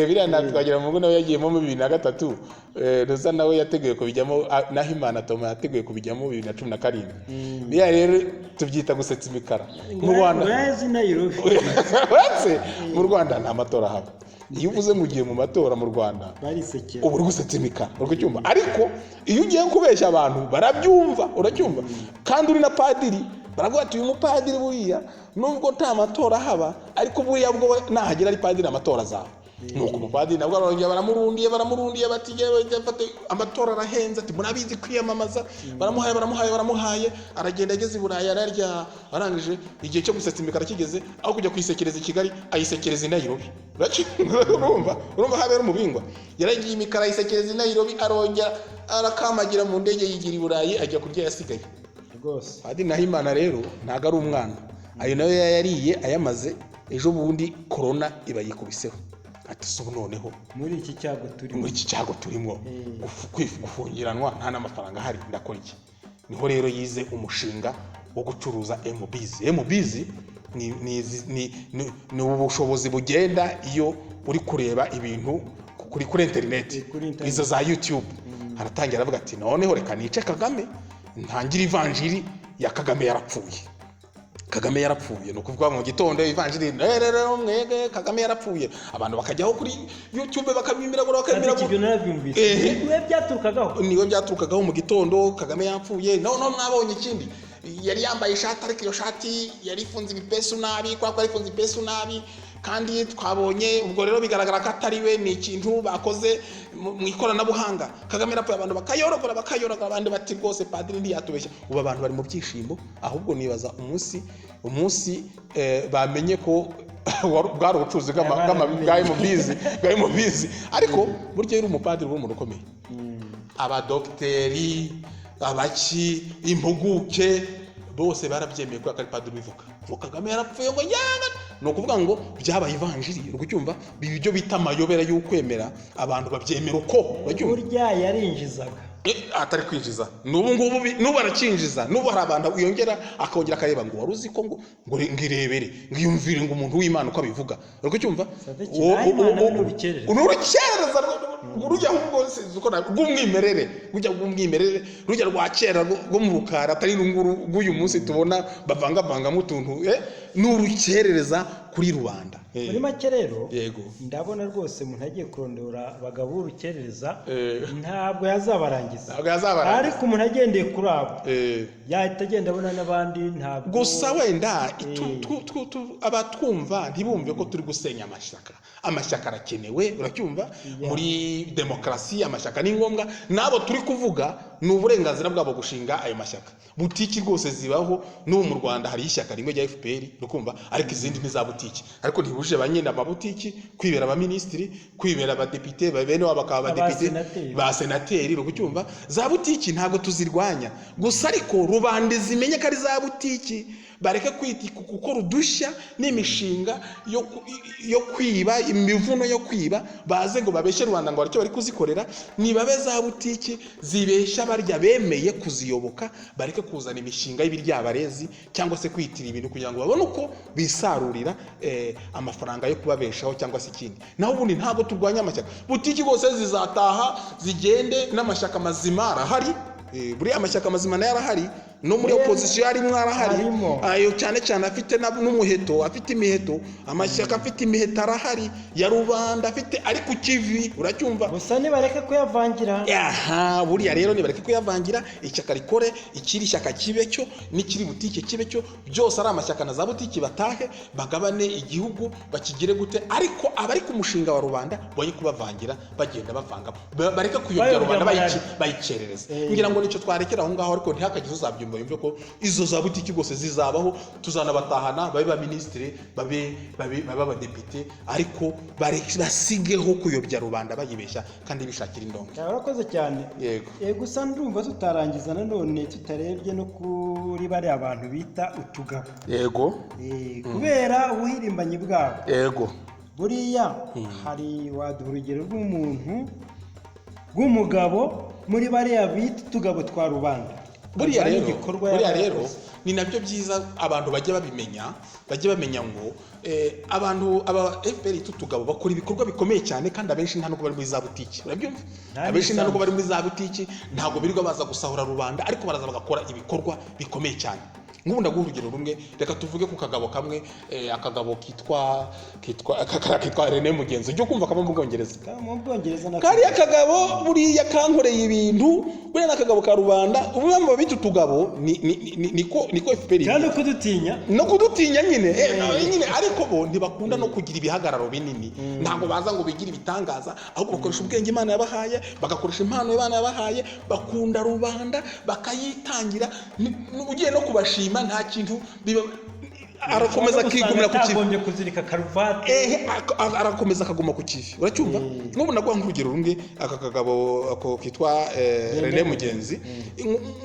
biriya natwagira mu ngo nawe yagiyemo mu 2003 Rosa nawe yateguye kubijyamo naho Imana Toma yateguye kubijyamo 2017 biriya rero tubyita gusetsa imikara mu Rwanda mu Rwanda nta matora haba iyo uvuze mu gihe mu matora mu Rwanda ubu uri gusetsa imikara uracyumva ariko iyo ugiye kubeshya abantu barabyumva uracyumva kandi uri na padiri baravuga ati uyu mupadiri buriya nubwo nta matora haba ariko buriya bwo nahagera ari padiri amatora zawe nuko umupadiri nabwo barongera baramurundiye bati amatora arahenze ati murabizi kwiyamamaza baramuhaye aragenda ageze i Burayi ararya arangije igihe cyo gusetsa imikara kigeze aho kujya kwisekereza i Kigali ayisekereza i Nairobi urumva habera umubingwa yaragiye imikara ayisekereza i Nairobi arongera arakamagira mu ndege yigira i Burayi ajya kurya yasigaye rwose padiri Nahimana rero ntago ari umwana ayo nayo yariye ayamaze ejo bundi corona iba yikubiseho ati so noneho muri iki cyago turimo gufungiranwa nta n'amafaranga ahari ndakora iki niho rero yize umushinga wo gucuruza MBZ ni ubushobozi bugenda iyo uri kureba ibintu kuri internet izo za YouTube aratangira aravuga ati noneho reka nice Kagame ntangira ivanjiri ya Kagame yarapfuye no kuvuga mu gitondo ivanjiri rero mwege Kagame yarapfuye abantu bakajyaho kuri YouTube bakabimbira ibyo narabyumvise niwe byaturukagaho mu gitondo Kagame yapfuye no mwabonye ikindi yari yambaye ishati ariko iyo shati yari ifunze ibipesu nabi kwa ari ifunze ibipesu nabi kandi twabonye ubwo rero bigaragara ko atari we ni ikintu bakoze mu ikoranabuhanga Kagame rapfuye abantu bakayorogora abandi bati rwose padiri ntiyatubeshya ubu abantu bari mu byishimo ahubwo nibaza umunsi bamenye ko bwari ubucuruzi bwa MBZ ariko burya yari umupadiri w'umuntu ukomeye abadokiteri abaki impuguke bose barabyemeye ko akari padiri bivuga Kagame yarapfuye ngo yanga no kuvuga ngo byabaye ivanjiri urukucyumva bibyo bita amayobera y'ukwemera abantu babyemera uko burya yarinjizaga atari kwinjiza nubu arakinjiza nubu hari abantu uyongera akongera akareba ngo waruzi ko ngo ngirebere ngiyumvire ngo umuntu w'Imana uko abivuga urukucyumva urukereza urujya ahubwo uko rw'umwimerere rujya rwa kera rwo mu rukara atari rw'uyu munsi tubona bavangavangamo utuntu n'urukerereza kuri rubanda muri make rero yego ndabona rwose umuntu agiye kurondora abagabo b'urukerereza ntabwo yazabarangiza ariko umuntu agendeye kuri abo yahita agenda abona n'abandi ntabwo gusa wenda abatwumva ntibumve ko turi gusenya amashyaka arakenewe uracyumva muri demokarasi amashyaka ni ngombwa nabo turi kuvuga ni uburenganzira bwabo gushinga ayo mashyaka butiki rwose zibaho n'ubu mu Rwanda hari ishyaka rimwe rya FPR urukumva ariko izindi ni za butiki ariko ntibuje banyenda amabutiki kwibera abaminisitiri kwibera abadepite bene wabo bakaba abadepite ba senateri urukucyumva za butiki ntabwo tuzirwanya gusa ariko rubande zimenye ko ari za butiki bareke gukora udushya n'imishinga yo kwiba imivuno yo kwiba baze ngo babeshye Rwanda ngo baricyo bari kuzikorera nibabe za butiki zibeshya barya bemeye kuziyoboka bareke kuzana imishinga y'ibiryabarezi cyangwa se kwitira ibintu kugira ngo babone uko bisarurira amafaranga yo kubabeshaho cyangwa se ikindi naho ubundi ntabwo turwanya amashyaka butiki rwose zizataha zigende n'amashyaka mazima arahari buri amashyaka mazima nayo arahari no muri opposition hari mwarahari Harimo. ayo cyane cyane afite n'umuheto, afite imiheto, amashyaka afite imiheto arahari ya rubanda afite ari ku kivi, uracyumva? gusa nibareke kuyavangira. Aha, buriya rero nibareke kuyavangira, ishyaka rikore, ikiri ishyaka kibe cyo n'ikiri butike kibe cyo, byose ari amashyaka na za butike batahe bagabane igihugu bakigire gute, ariko abari ku mushinga wa rubanda boye kubavangira bagenda bavanga, bareke kuyobya rubanda bayicerereza. Ngira ngo nicyo twarekera aho ngaho, ariko ntihakagize uzabyumva yumve ko izo za butike rwose zizabaho, tuzanabatahana babe ba ministre, babe abadepite, ariko basigeho kuyobya rubanda bayibeshya kandi bishakira indongo. Urakoze cyane. Yego. Gusa ndumva tutarangiza nanone tutarebye no kuri bari abantu bita utugabo. Yego. Kubera ubuhirimbanyi bwabo. Yego. Buriya hari waduha urugero rw'umugabo muri bariya bita utugabo twa rubanda. Buriya rero ni nabyo byiza abantu bajya bamenya ngo abantu aba FPR tutugabo bakora ibikorwa bikomeye cyane, kandi abenshi nta nubwo bari muri za butiki, urabyumva? Abenshi nta nubwo bari muri za butiki, ntabwo birirwa baza gusahura rubanda, ariko baraza bagakora ibikorwa bikomeye cyane. Nk'ubu ndaguha urugero rumwe, reka tuvuge ku kagabo kamwe, akagabo kitwa René Mugenzi, ujye kumva kaba mu Bwongereza. Kariya kagabo buriya kankoreye ibintu, buriya n'akagabo ka rubanda, ubumwe mu babita utugabo niko FPR. Kandi kudutinya nyine, ariko bo ntibakunda no kugira ibihagararo binini. Ntabwo baza ngo bigire ibitangaza, ahubwo bakoresha ubwenge Imana yabahaye, bagakoresha impano Imana yabahaye, bakunda rubanda, bakayitangira, ugiye no kubashima nta kintu arakomeza akigumira ku kivi, atagombye kuzirika karuvati, arakomeza akaguma ku kivi, uracyumva? N'ubu naguha nk'urugero rumwe, aka kagabo ako kitwa René Mugenzi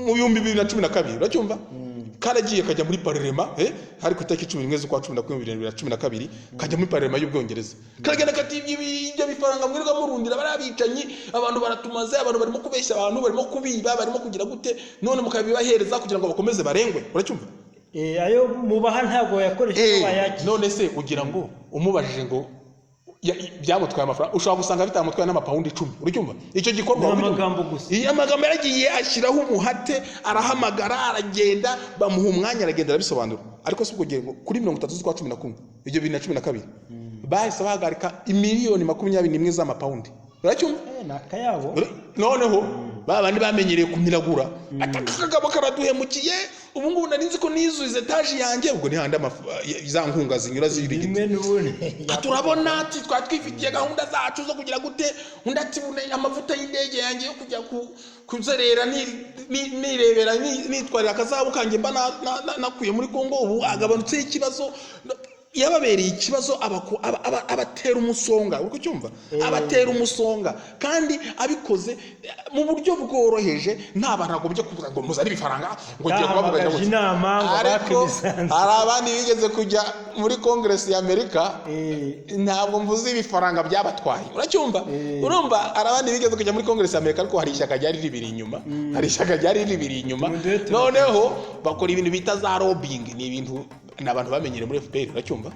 mu 2012, uracyumva? Karagiye kajya muri parlement, hari ku itariki 11 z'ukwa 10 2012, kajya muri parlement y'Ubwongereza. Karagenda kati ibyo bifaranga mwirirwa murundira barabicanyi, abantu baratumaze, abantu barimo kubeshya, abantu barimo kubiba, barimo kugira gute, none mukabibahereza kugira ngo bakomeze barengwe, uracyumva? Ayo mubaha ntabwo yakoresheje bayaki. None se ugira ngo umubajije ngo byamutwaye amafaranga, ushobora gusanga bitamutwaye n'amapawundi 10, uracyumva? Icyo gikorwa amagambo gusa. Amagambo yaragiye ashyiraho umuhate, arahamagara, aragenda, bamuha umwanya, aragenda arabisobanura. Ariko si ubwo kuri 30 z'ukwa 11 ibyo 2012 bahise bahagarika miliyoni 21 z'amapawundi, uracyumva? Nakayabo. Noneho babandi bamenyereye kumiragura, akagabo karaduhemukiye, ubu ngubu nari nzi ko nizuze etaje yanjye, ubwo nihanda za nkunga zinyura ziri turabona ati twifitiye gahunda zacu zo kugira gute, undi ati amavuta y'indege yanjye yo kujya kuzerera nirebera nitwarira akazabu kanjye mba nakuye muri Kongo, ubu agabanutse ikibazo yababereye ikibazo, abatera umusonga, uko cyumva, abatera umusonga, kandi abikoze mu buryo bworoheje, nta bantu agobye kuvuga ngo muzari bifaranga ngo giye kubavuga inama ngo bakibisanze. Hari abandi bigeze kujya muri Congress ya Amerika, ntabwo mvuze ibifaranga byabatwaye, uracyumva? Urumva hari abandi bigeze kujya muri Congress ya Amerika, ariko hari ishyaka ryari ribiri inyuma, noneho bakora ibintu bita za lobbying, ni ibintu n'abantu bamenyere muri FPR, uracyumva?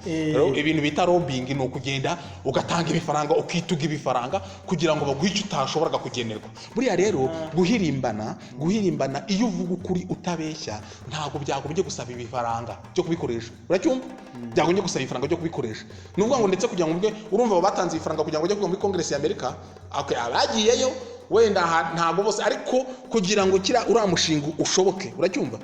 Ibintu bita lobbying ni ukugenda ugatanga ibifaranga, ukituga ibifaranga kugira ngo baguhe icyo utashoboraga kugenerwa. Buriya rero guhirimbana iyo uvuga ukuri utabeshya, ntabwo byagombye gusaba ibifaranga byo kubikoresha, uracyumva? Byagombye gusaba ibifaranga byo kubikoresha. Nuvuga ngo ndetse kugira ngo urumva batanze ibifaranga kugira ngo bajye muri Congress ya Amerika, abagiyeyo wenda ntabwo bose, ariko kugira ngo uriya mushinga ushoboke, uracyumva?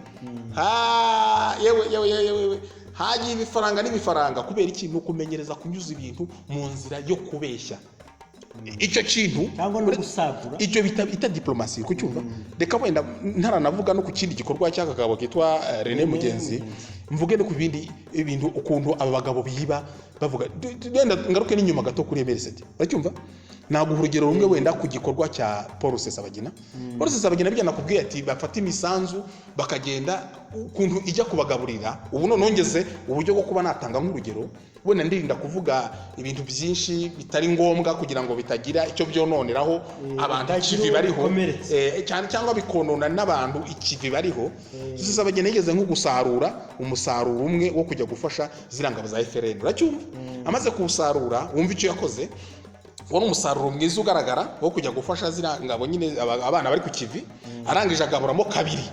Yewe hagiye ibifaranga kubera iki? Ni ukumenyereza kunyuza ibintu mu nzira yo kubeshya. Icyo kintu cyangwa no gusagura, icyo bita diplomasi, kucyumva? Reka wenda ntaranavuga no ku kindi gikorwa cy'akagabo kitwa René Mugenzi, mvuge no ku bindi ibintu, ukuntu aba bagabo biba bavuga. Wenda ngaruke n'inyuma gato kuri Emerisete, uracyumva? Naguha urugero rumwe wenda ku gikorwa cya Paul Rusesabagina. Paul Rusesabagina bijyana kubwira ati bafata imisanzu bakagenda, ukuntu ijya kubagaburira. Ubu nongeze uburyo bwo kuba natanga nk'urugero, wenda ndirinda kuvuga ibintu byinshi bitari ngombwa kugira ngo bitagira icyo byononeraho abantu ikivi bariho, cyane cyangwa bikonona n'abantu ikivi bariho. Rusesabagina yigeze nko gusarura umusaruro umwe wo kujya gufasha zirangabo za FRN, uracyumva? Amaze kuwusarura, wumva icyo yakoze, wari umusaruro mwiza ugaragara wo kujya gufasha zirangabo nyine abana bari ku kivi, arangije agaburamo kabiri.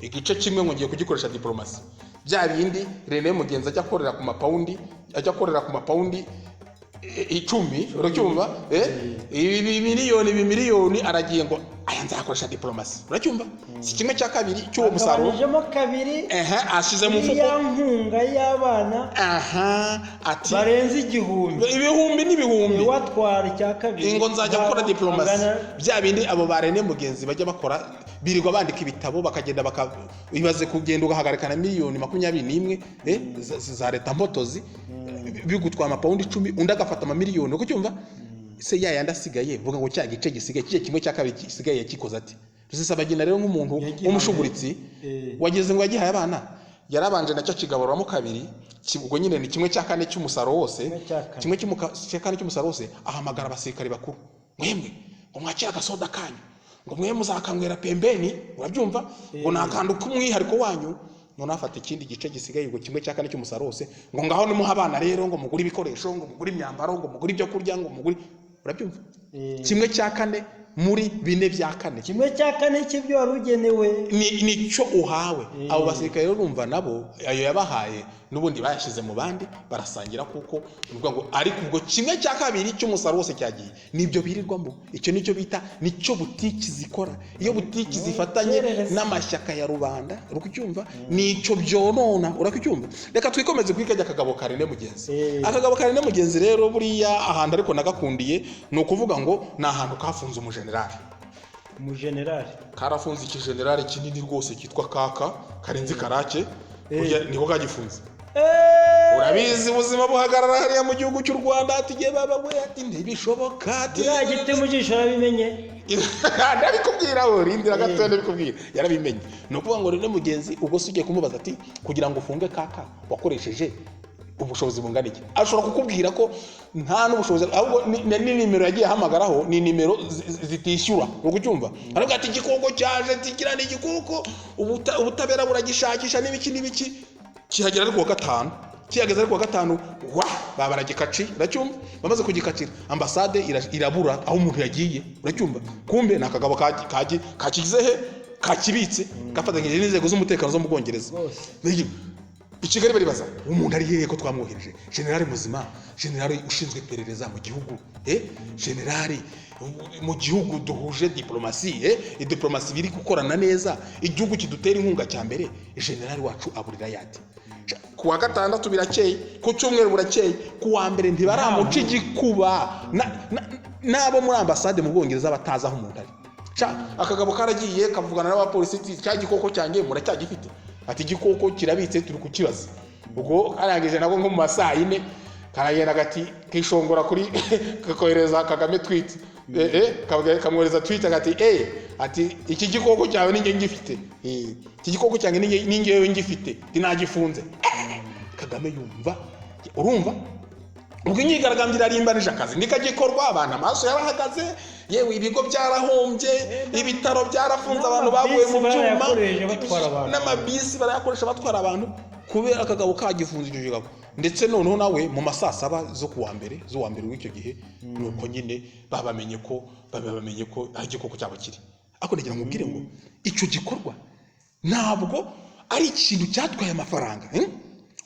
igice kimwe ngo ngiye kugikoresha diplomasi. Bya bindi René Mugenzi ajya akorera ku mapaundi 10, uracyumva ibi miliyoni aragiye ngo aya nzakoresha diplomasi, uracyumva. Si kimwe cya kabiri cy'uwo musaruro agabanijemo kabiri ashize mu mfuko ya nkunga y'abana ati barenze ibihumbi n'ibihumbi watwara icya kabiri ngo nzajya gukora diplomasi. Bya bindi abo ba René Mugenzi bajya bakora birirwa bandika ibitabo bakagenda bibaze kugenda ugahagarikana miliyoni 21 za leta mpotozi bigutwara amapaundi 10 undi agafata amamiliyoni uko cyumva se yayandi asigaye vuga ngo cya gice gisigaye kije kimwe cya kabiri gisigaye yakikoze ati Rusesabagina rero nk'umuntu w'umushuguritsi wageze ngo yagihaye abana yarabanje nacyo kigaburamo kabiri ubwo nyine ni kimwe cya kane cy'umusaruro wose kimwe cya kane cy'umusaruro wose ahamagara abasirikare bakuru mwemwe ngo mwakira agasoda kanyu ngo mwe muzakanywera pembeni urabyumva ngo nakanduka umwihariko wanyu none afata ikindi gice gisigaye ubwo kimwe cya kane cy'umusaruro wose ngo ngaho nimuha abana rero ngo mugure ibikoresho ngo mugure imyambaro ngo mugure ibyo kurya ngo mugure urabyumva kimwe cya kane muri 4 bya kane kimwe cya kane cy'ibyo warugenewe ni cyo uhawe. Abo basirikare rero urumva nabo ayo yabahaye n'ubundi bayashize mu bandi barasangira kuko uvuga ngo ariko ubwo kimwe cya kabiri cy'umusaruro wose cyagiye nibyo birirwamo. Icyo nicyo bita nicyo butiki zikora. Iyo butiki zifatanye n'amashyaka ya rubanda urukucyumva nicyo byonona urakucyumva. Reka twikomeze kwikajya akagabo ka René Mugenzi. Akagabo ka René Mugenzi rero buriya ahantu ariko nagakundiye no kuvuga ngo na ahantu kafunze umujenerali karafunze ikijenerali kinini rwose kitwa Kaka Karenzi Karake niko kagifunze. Urabizi ubuzima buhagarara hariya mu gihugu cy'u Rwanda atigiye baba we ati ntibishoboka ati yagite mu jisho arabimenye ndabikubwira we rindira gato ndabikubwira yarabimenye. No kuvuga ngo René Mugenzi ubwo sugiye kumubaza ati kugira ngo ufunge Kaka wakoresheje ubushobozi bungana iki, ashobora kukubwira ko nta n'ubushobozi ahubwo ni nimero yagiye ahamagaraho ni nimero zitishyura urukucyumva. Ariko ati igikoko cyaje tikira ni igikoko ubutabera buragishakisha n'ibiki kihagera ari kuwa gatanu kiyageza ari kuwa gatanu babaragikaci uracyumva. Bamaze kugikacira ambasade irabura aho umuntu yagiye uracyumva. Kumbe nakagabo kakigize he kakibitse gafatanyije n'inzego z'umutekano zo mu Bwongereza. I Kigali baribaza umuntu ari hehe ko twamwohereje generali muzima, generali ushinzwe iperereza mu gihugu generali mu gihugu duhuje diplomasi diplomasi biri gukorana neza igihugu kidutera inkunga cya mbere generali wacu aburira yati. Kuwa gatandatu birakeye ku cyumweru burakeye kuwa mbere ntibaramuca igikuba nabo muri ambasade mu Bwongereza bataza aho umuntu ari. Akagabo karagiye kavugana n'abapolisi cya gikoko cyange muracyagifite ati igikoko kirabitse turi kukibaza. Ubwo arangije nako nko mu masaha 4 karagenda gati kishongora kuri kohereza Kagame tweet kamwohereza tweet agati ati iki gikoko cyawe ninge ngifite iki gikoko cyange ninge yewe ngifite dinagifunze. Kagame yumva urumva ubwo inyigaragambye irarimbanije akazi ndikagikorwa abana amaso yarahagaze yewe ibigo byarahombye ibitaro byarafunze abantu baguye mu byuma n'amabisi barayakoresha batwara abantu kubera akagabo kagifunze icyo gikabo. Ndetse noneho nawe mu masaa 7 zo kuwa mbere w'icyo gihe nuko nyine babamenye ko ari igikoko cyabo kiri. Ako ndagira ngubwire ngo icyo gikorwa ntabwo ari ikintu cyatwaye amafaranga.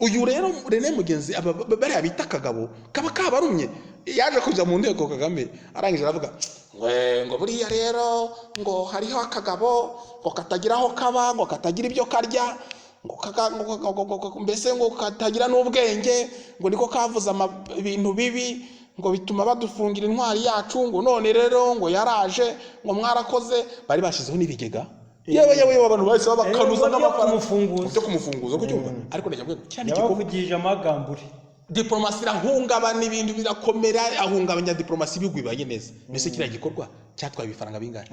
Uyu rero René Mugenzi bari abita akagabo kaba kabarumye yaje kujya mu nteko Kagame arangije aravuga ngo buriya rero ngo hariho akagabo ngo katagiraho kaba ngo katagira ibyo karya ngo mbese ngo katagira n'ubwenge ngo niko kavuza ibintu bibi ngo bituma badufungira intwari yacu ngo none rero ngo yaraje ngo mwarakoze bari bashizeho n'ibigega yewe abantu bahise babakanuza n'amafaranga cyo kumufunguza ko cyumva. Ariko ndajya cyane gikuvugije amagamburi diplomasi irahungabana n'ibintu birakomera ahungabanya diplomasi bigwibanye neza. Mbese kiriya gikorwa cyatwaye ibifaranga bingahe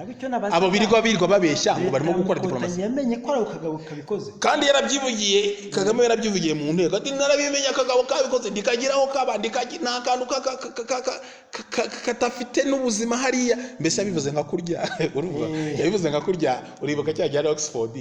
abo birirwa babeshya ngo barimo gukora diplomasi yamenye ko ari akagabo kabikoze kandi yarabyivugiye Kagame yarabyivugiye mu nteko ati narabimenye akagabo kabikoze ndikagiraho kaba nta kantu katafite n'ubuzima hariya. Mbese yabivuze nka kurya yabivuze nka kurya uribuka cya gihe Oxford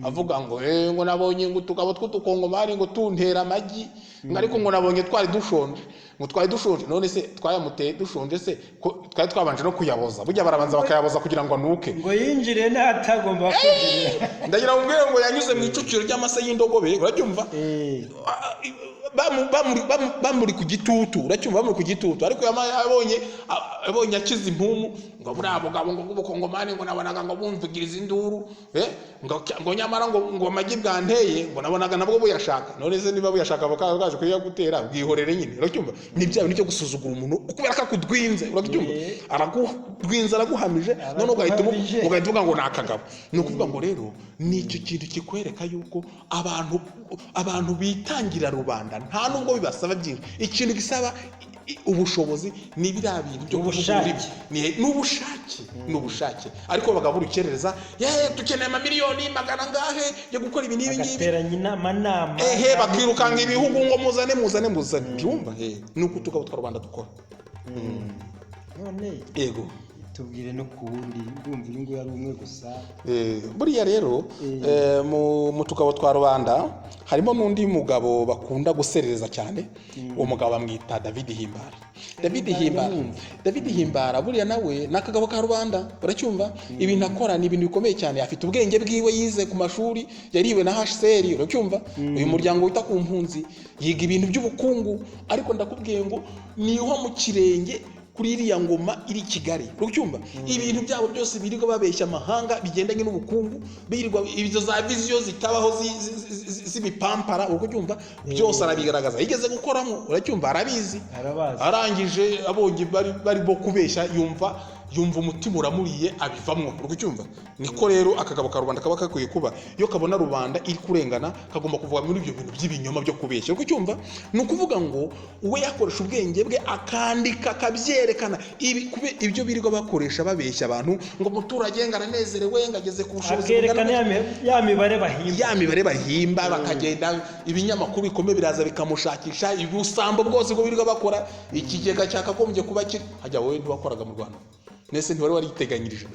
avuga ngo nabonye ngo tukabo tw'utukongomari ngo tuntera amagi ariko ngo nabonye twari dushonje ngo twari dushonje, none se twayamuteye dushonje se ko twari twabanje no kuyaboza, burya barabanza bakayaboza kugira ngo anuke, ngo yinjire n'atagomba kwinjira. ndagira ngo mbwire ngo yanyuze mu icukiro ry'amase y'indogobe, uracyumva, bamuri ku gitutu, uracyumva, bamuri ku gitutu, ariko abonye akiza impumu, ngo buriya mugabo ngo b'ubukongomani ngo nabonaga ngo bumvugiriza induru, ngo nyamara ngo amagi bwanteye ngo nabonaga nabwo buyashaka. None se niba buyashaka bakaba bwaje kuyagutera, bwihorere nyine, uracyumva. Ni bya bintu cyo gusuzugura umuntu kubera ko akudwinze, uracyumva, aragudwinze, araguhamije, none ugahita uvuga ngo ni akagabo. Ni ukuvuga ngo rero ni icyo kintu kikwereka yuko abantu bitangira rubanda nta nubwo bibasaba byinshi, ikintu gisaba ubushobozi ni biriya bintu byo kuvuga n'ubushake, ariko bagabo urukerereza, dukeneye amamiliyoni magana ngahe yo gukora ibi n'ibi ngibi, bagateranya inama, bakirukanga ibihugu ngo muzane, byumva, ni uko tugabo twa rubanda dukora. None yego, tubwire no ku wundi, ndumva uyu nguyu ari umwe gusa. Buriya rero mu tugabo twa rubanda harimo n'undi mugabo bakunda guserereza cyane, uwo mugabo bamwita David Himbara. Buriya nawe ni akagabo ka rubanda, uracyumva, ibintu akora ni ibintu bikomeye cyane, afite ubwenge bwiwe, yize ku mashuri, yariwe na HCR, uracyumva, uyu muryango wita ku mpunzi, yiga ibintu by'ubukungu, ariko ndakubwiye ngo niho mu kirenge kuri iriya ngoma iri Kigali, urucyumva, ibintu byabo byose birirwa babeshya amahanga bigendanye n'ubukungu, birirwa ibizo za viziyo zitabaho z'ibipampara, urucyumva, byose arabigaragaza, yigeze gukoramo, uracyumva, arabizi, arangije abonye bari bo kubeshya, yumva umutima uramuriye, abivamwo, urucyumva. Niko rero akagabo ka rubanda kaba kakwiye kuba, iyo kabona rubanda iri kurengana, kagomba kuvuga muri ibyo bintu by'ibinyoma byo kubeshya, urucyumva. Ni ukuvuga ngo we yakoresha ubwenge bwe, akandika, akabyerekana, ibyo birirwa bakoresha babeshya abantu, ngo umuturage ngo aranezerewe, ngo ageze ku bushobozi, akerekana ya mibare bahimba, bakagenda, ibinyamakuru bikomeye biraza bikamushakisha, ubusambo bwose bwo birirwa bakora, ikigega cyakagombye kuba kiri, hajya wowe ntiwakoraga mu Rwanda, nese ntiwari wariteganyirije,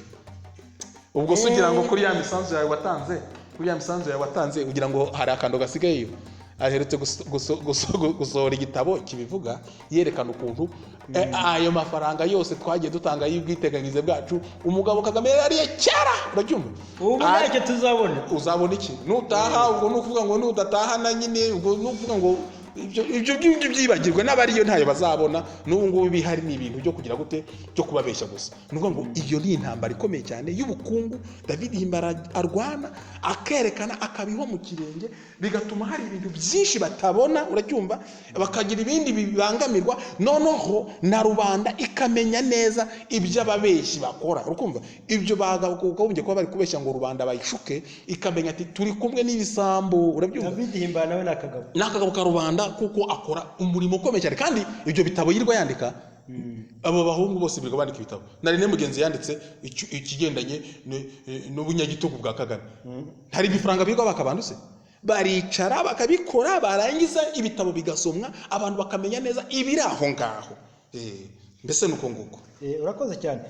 ubwo se ugira ngo kuri ya misanzu yawe watanze, ugira ngo hari akando gasigayeyo. Aherutse gusohora igitabo kibivuga, yerekana ukuntu ayo mafaranga yose twagiye dutanga y'ubwiteganyirize bwacu umugabo Kagame yariye cyara, uracyumva. Ubu ntacyo uzabona iki nutaha, ubwo nukuvuga ngo nudataha na nyine, ubwo nukuvuga ngo ibyo byibagirwe, n'abariyo ntayo bazabona. N'ubu ngubu bihari ni ibintu byo kugira gute, byo kubabeshya gusa. Nuvuga ngo iyo ni intambara ikomeye cyane y'ubukungu David Himbara arwana, akerekana, akabiho mu kirenge, bigatuma hari ibintu byinshi batabona, uracyumva, bakagira ibindi bibangamirwa, noneho na rubanda ikamenya neza ibyo ababeshyi bakora, urukumva. Ibyo bagagombye kuba bari kubeshya ngo rubanda bayishuke, ikamenya ati turi kumwe n'ibisambo, urabyumva. David Himbara nawe nakagabo ka rubanda, kuko akora umurimo ukomeye cyane, kandi ibyo bitabo yirwa yandika, abo bahungu bose birirwa bandika ibitabo. Nari ne mugenzi yanditse ikigendanye n'ubunyagitugu bwa Kagame, hari ibifaranga birirwa bakabanduse, baricara bakabikora, barangiza ibitabo bigasomwa, abantu bakamenya neza ibiri aho ngaho. Mbese nuko nguko. Urakoze cyane.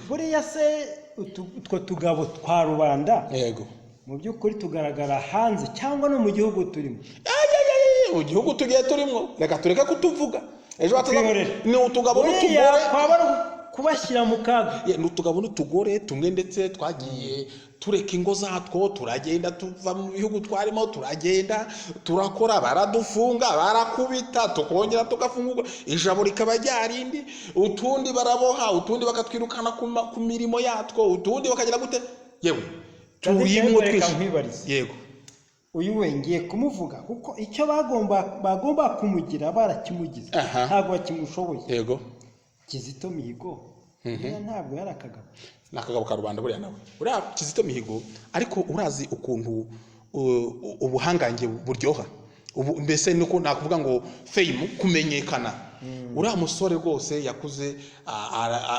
Buriya se utwo tugabo twa rubanda, yego, mu by'ukuri tugaragara hanze cyangwa no mu gihugu turimo? Mu gihugu tugiye turimo, reka tureka kutuvuga. Ejo ni utugabo n'utugore, kubashyira mu kaga. Ni utugabo n'utugore tumwe, ndetse twagiye tureka ingo zatwo, turagenda tuva mu bihugu twarimo, turagenda turakora, baradufunga, barakubita, tukongera tugafungurwa, ijabo rikaba ryarindi, utundi baraboha, utundi bakatwirukana ku mirimo yatwo, utundi bakagira gute, yewe turimo twese. Yego, uyu we ngiye kumuvuga kuko icyo bagomba kumugira barakimugize, ntabwo bakimushoboye. Yego, Kizito Mihigo ntabwo yari akagabo, ni akagabo ka rubanda buriya nawe, uriya Kizito Mihigo. Ariko urazi ukuntu ubuhangange buryoha, mbese nuko nakuvuga ngo fame, kumenyekana. Uriya musore rwose yakuze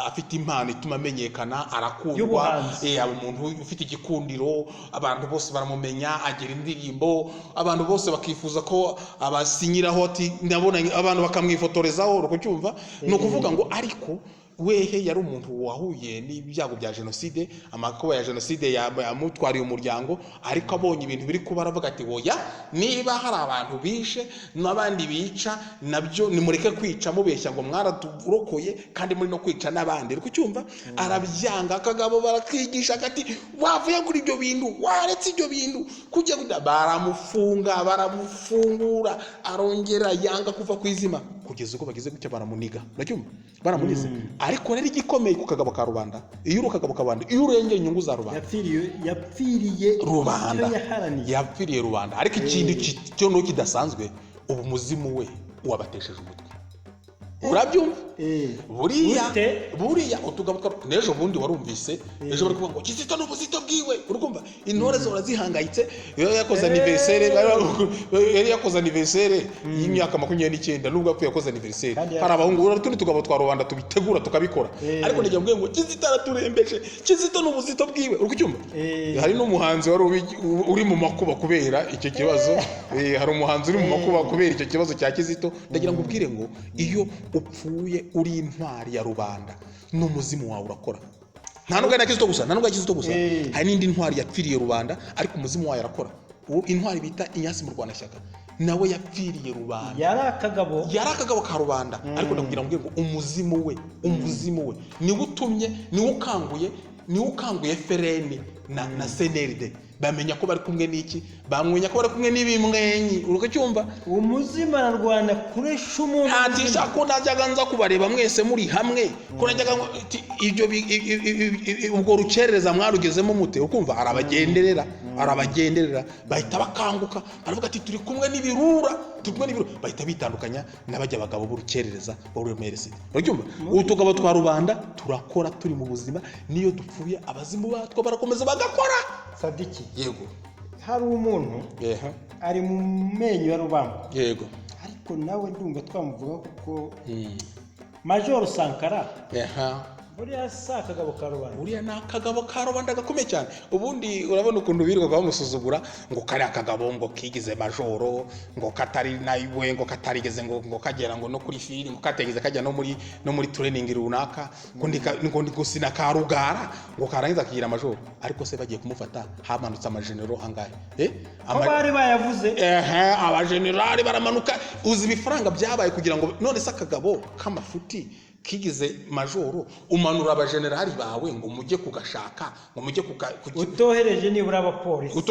afite impano ituma amenyekana, arakundwa, umuntu ufite igikundiro, abantu bose baramumenya, agira indirimbo, abantu bose bakifuza ko abasinyiraho, ati ndabona abantu bakamwifotorezaho, urukucyumva. No kuvuga ngo ariko wehe yari umuntu wahuye n'ibyago bya jenoside, amakuba ya jenoside yamutwariye umuryango, ariko abonye ibintu biri kuba aravuga ati oya, niba hari abantu bishe n'abandi bica, nabyo nimureke kwica mubeshya ngo mwaraturokoye kandi muri no kwica n'abandi. Uri kucyumva? Arabyanga. Akagabo barakwigisha ati wavuye kuri ibyo bintu, waretse ibyo bintu, kujya baramufunga, baramufungura, arongera yanga kuva ku izima kugeza uko bageze gutya baramuniga. Uracyumva? Baramunize. Ariko rero igikomeye ku kagabo ka rubanda, iyo urukagabo kabanda, iyo urengeye inyungu za rubanda, yapfiriye rubanda, yapfiriye rubanda. Ariko ikintu cyo no kidasanzwe, ubu muzimu we wabatesheje umutwe. Urabyumva? Buriya utugabo n'ejo bundi warumvise ejo bari kuvuga ngo Kizito n'ubuzito bwiwe. Urumva? Intore zora zihangayitse, yakoze anniversaire, yari yakoze anniversaire y'imyaka 29 nubwo yapfuye yakoze anniversaire. Hari abahungu uratundi tugabo twa rubanda tubitegura tukabikora, ariko nijya mbwe ngo Kizito araturembeje, Kizito n'ubuzito bwiwe. Urukucyumva? Hari n'umuhanzi wari uri mu makuba kubera icyo kibazo. Hari umuhanzi uri mu makuba kubera icyo kibazo cya Kizito. Ndagira ngo ubwire ngo iyo upfuye uri intwari ya rubanda n'umuzimu wawe urakora. Nta nubwo ari Kizito gusa, hari n'indi ntwari yapfiriye rubanda ariko umuzimu wawe arakora. Intwari bita Inyasi mu Rwanda Shyaka nawe yapfiriye rubanda, yari akagabo ka rubanda. Ariko ndakugira ngo umuzimu we niwe utumye, niwe ukanguye Fereni na Seneride bamenya ko bari kumwe n'iki, bamwenya ko bari kumwe n'ibimwenyi. Urukacyumva? Umuzima na Rwanda kuresha umuntu ntatisha ko najyaga nza kubareba mwese muri hamwe, ko najyaga ibyo ubwo rukerereza mwarugezemo mute. Ukumva arabagenderera bahita bakanguka, baravuga ati turi kumwe n'ibirura, bahita bitandukanya n'abajya abagabo b'urukerereza b'urumerese. Uracyumva? Utugabo twa rubanda turakora, turi mu buzima, niyo dupfuye abazimu batwo barakomeza bagakora. Sadiki, yego, hari umuntu ari mu menyo ya rubamba, yego, ariko nawe ndumva twamuvuga kuko Major Sankara, buriya si akagabo ka rubanda. Buriya ni akagabo ka rubanda gakomeye cyane. Ubundi urabona ukuntu birirwa bamusuzugura ngo kari akagabo ngo kigize majoro, ngo katari nawe, ngo katarigeze ngo kagera ngo no kuri fili, ngo kategeze kajya no muri training runaka, ngo gusina ka rugara, ngo karangiza kigira majoro. Ariko se bagiye kumufata hamanutse amagenero angahe? Abari bayavuze abagenerali baramanuka. Uzi ibifaranga byabaye kugira ngo none se akagabo k'amafuti kigize majoro umanura abagenerali bawe ngo mujye kugashaka, ngo mujye utohereje nibura abapolisi,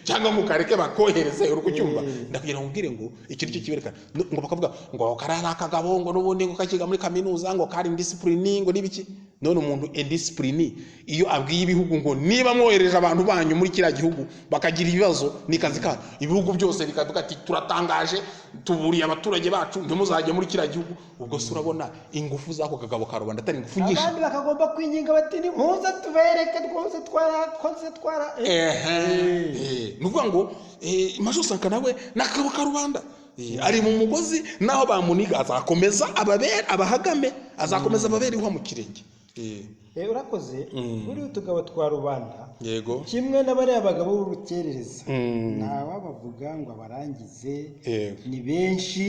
cyangwa mukareke bakohereze. Urukucyumva? Ndakugira ngo mbwire ngo iki nicyo kiberekana ngo bakavuga ngo karana akagabo ngo nubundi ngo kakiga muri kaminuza ngo kari indiscipline ngo nibiki. None umuntu indiscipline iyo abwiye ibihugu ngo niba mwohereje abantu banyu muri kiriya gihugu bakagira ibibazo ni kazi ka ibihugu byose bikavuga ati turatangaje, tuburiye abaturage bacu ntimuzajye muri kiriya gihugu. Ubwo se urabona ingufu zako kagabo ka rubanda atari ingufu nyinshi. Abandi bakagomba kwinginga bati ni muze tubereke rwose twarakoze nuvuga ngo Major Sankara nawe nakagabo ka rubanda ari mu mugozi, naho bamuniga azakomeza abahagame, azakomeza ababeriho mu kirenge. Urakoze. Buri utugabo twa rubanda, yego, kimwe n'abari abagabo b'urukerereza, ntawa bavuga ngo abarangize, ni benshi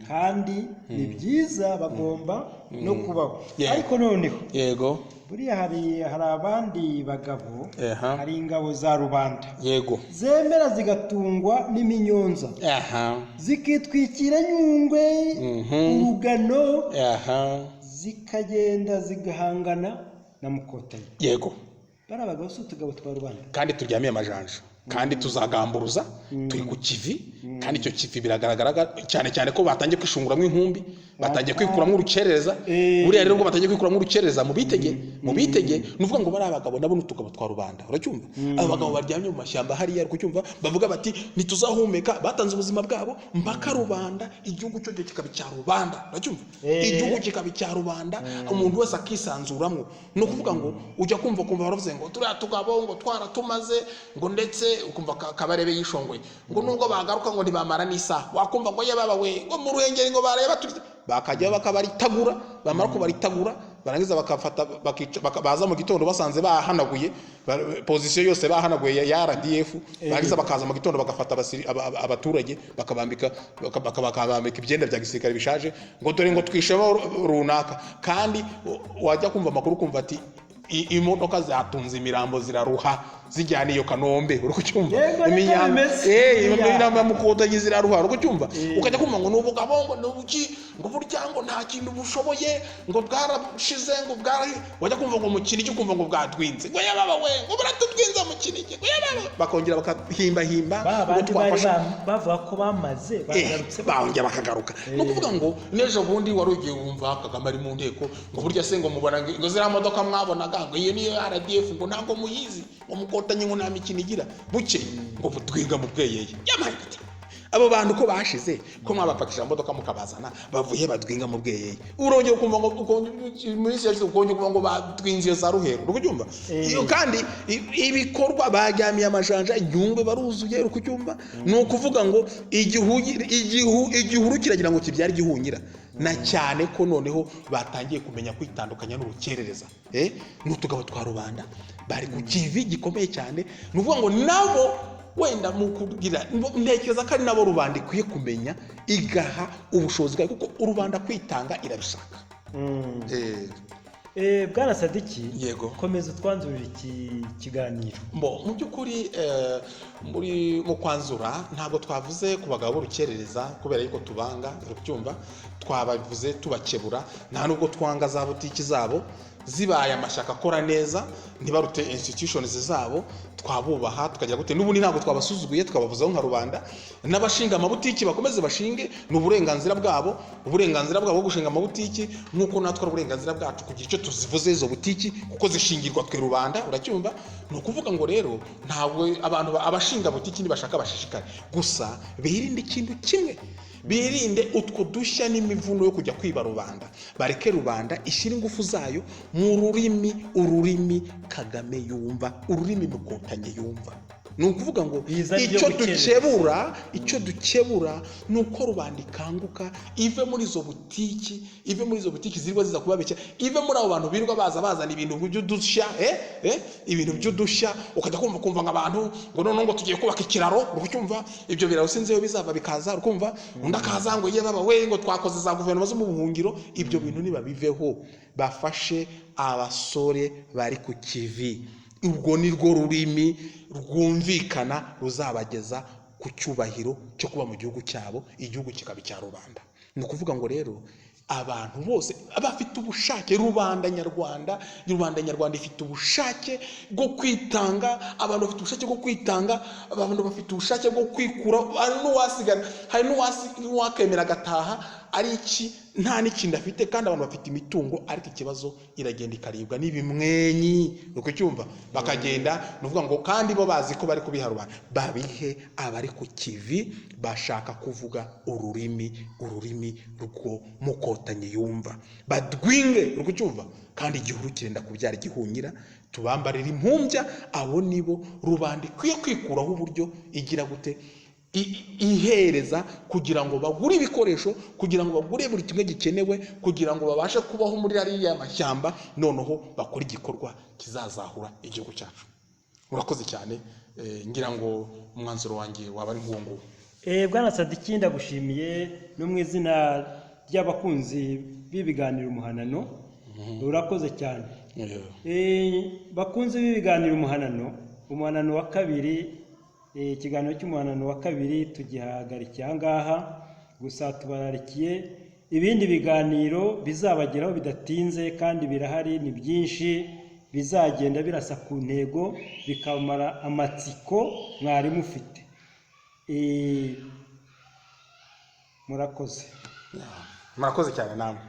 kandi ni byiza, bagomba no kubaho. Ariko noneho, yego, buriya hari abandi bagabo, hari ingabo za rubanda, yego, zemera zigatungwa n'iminyonza, zikitwikira Nyungwe, urugano, zikagenda zigahangana na Mukotanyi. Yego, barabagabo si utugabo twa rubanda kandi turyamiye amajanja kandi tuzagamburuza, turi ku kivi. Kandi icyo kivi biragaragara cyane cyane ko batangiye kwishunguramo inkumbi, batangiye kwikuramo urukerereza. Buriya rero ngo batangiye kwikuramo urukerereza mu bitege nuvuga ngo bari abagabo nabo n'utugabo twa rubanda. Uracyumva? Abo bagabo baryamye mu mashyamba hariya, kucyumva, bavuga bati nituzahumeka, batanze ubuzima bwabo mpaka rubanda, igihugu cyo kikaba cya rubanda. Uracyumva? Igihugu kikaba cya rubanda, umuntu wese akisanzuramo. No kuvuga ngo ujya kumva baravuze ngo turiya tugabo ngo twaratumaze ngo ndetse ukumva Kabarebe yishongoye ngo nubwo bagaruka ngo ntibamara n'isaha, wakumva ngo yababawe ngo mu ruhengeri ngo bareba bakajya bakabaritagura, bamara kubaritagura barangiza bakafata baza mu gitondo basanze bahanaguye position yose bahanaguye ya RDF, barangiza bakaza mu gitondo bagafata abaturage bakabambika ibyenda bya gisirikare bishaje ngo dore ngo twishemo runaka, kandi wajya kumva amakuru kumva ati imodoka zatunze imirambo ziraruha zijyana iyo Kanombe, uri kucyumva imirambo mukotanyi ziraruha, uri kucyumva ukajya kumva ngo n'ubugabo ngo n'ubuki ngo burya ngo nta kintu bushoboye ngo bwarashize ngo bwari, wajya kumva ngo mu Kinigi kumva ngo bwadwinze ngo yababa we ngo baratutwinza mu Kinigi ngo yababa, bakongera bakahimba babandi bavuga ko bamaze bagarutse bongera bakagaruka. No kuvuga ngo nejo bundi wari ugiye wumva Kagame ari mu nteko ngo burya se ngo mubona ngo zira modoka mwabonaga ngo iyo niyo RDF ngo ntabwo muyizi ngo mukotanyi ngo nta mikino igira buke ngo butwiga mu bweyeye yamarikati. Abo bantu ko bashize ko mwabapakisha modoka mukabazana bavuye badwinga mu bweyeye, urongera kumva ngo muri cyose ukonje kuvuga ngo badwinziye za Ruhero, urukucyumva iyo kandi ibikorwa bajyamiye amajanja inyungwe baruzuye, urukucyumva ni ukuvuga ngo igihuru kiragira ngo kibyara igihunyira, na cyane ko noneho batangiye kumenya kwitandukanya n'urukerereza n'utugabo twa rubanda bari ku kivi gikomeye cyane. Ni ukuvuga ngo nabo wenda mu kugira ntekereza ko ari nabo rubanda ikwiye kumenya igaha ubushobozi bwayo, kuko urubanda kwitanga irabishaka. Bwana Sadiki, yego, komeza utwanzurira iki kiganiro. Mu by'ukuri mu kwanzura ntabwo twavuze ku bagabo b'urukerereza kubera yuko tubanga, urubyumva, twabavuze tubakebura, nta nubwo twanga za butiki zabo zibaye amashyaka akora neza ntibarute institutions zabo, twabubaha tukajya gute, n'ubundi ntabwo twabasuzuguye twabavuzeho nka rubanda. N'abashinga amabutiki bakomeze bashinge, n'uburenganzira bwabo bwo gushinga amabutiki, nk'uko natwe uburenganzira bwacu kugira icyo tuzivuze izo butiki kuko zishingirwa twe rubanda, uracyumva. Ni ukuvuga ngo rero ntabwo abantu abashinga butiki nibashaka bashishikare, gusa birinde ikintu kimwe, birinde utwo dushya n'imivuno yo kujya kwiba rubanda, bareke rubanda ishyira ingufu zayo mu ururimi Kagame yumva, ururimi mukotanyi yumva. Ni ukuvuga ngo icyo dukebura ni uko rubanda ikanguka, ive muri izo butiki zirwa ziza kubabeshya, ive muri abo bantu birirwa bazana ibintu by'udushya ibintu by'udushya, ukajya kumva nk'abantu ngo none ngo tugiye kubaka ikiraro, urucyumva. Ibyo biraro sinzeyo bizava bikaza, urukumva undi akaza ngo ye baba we ngo twakoze za guverinoma zo mu buhungiro. Ibyo bintu nibabiveho, bafashe abasore bari ku kivi, urwo ni rwo rurimi rwumvikana ruzabageza ku cyubahiro cyo kuba mu gihugu cyabo, igihugu kikaba icya rubanda. Ni ukuvuga ngo rero abantu bose bafite ubushake, rubanda nyarwanda ifite ubushake bwo kwitanga, abantu bafite ubushake bwo kwitanga, abantu bafite ubushake bwo kwikura, hari n'uwakemera agataha ari iki nta n'ikintu afite, kandi abantu bafite imitungo, ariko ikibazo iragenda ikaribwa n'ibimwenyi, uko cyumva bakagenda. Nuvuga ngo kandi bo bazi ko bari kubiha rubanda, babihe abari ku kivi bashaka kuvuga ururimi rwo mukotanyi yumva, badwinge, uko cyumva, kandi igihuru kirenda kubyara igihunyira. Tubambarira impumbya, abo nibo rubanda ikwiye kwikuraho uburyo igira gute ihereza, kugira ngo bagure ibikoresho, kugira ngo bagure buri kimwe gikenewe, kugira ngo babashe kubaho muri ariya mashyamba, noneho bakora igikorwa kizazahura igihugu cyacu. Urakoze cyane, ngira ngo umwanzuro wanjye waba ari nk'uwo nguwo. Bwana Sadiki, ndagushimiye no mu izina ry'abakunzi b'ibiganiro umuhanano, urakoze cyane. Bakunzi b'ibiganiro umuhanano wa kabiri, ikiganiro cy'umuhanano wa kabiri tugihagarikiye ahangaha, gusa tubararikiye ibindi biganiro bizabageraho bidatinze, kandi birahari, ni byinshi bizagenda birasa ku ntego, bikamara amatsiko mwari mufite. Murakoze cyane namwe.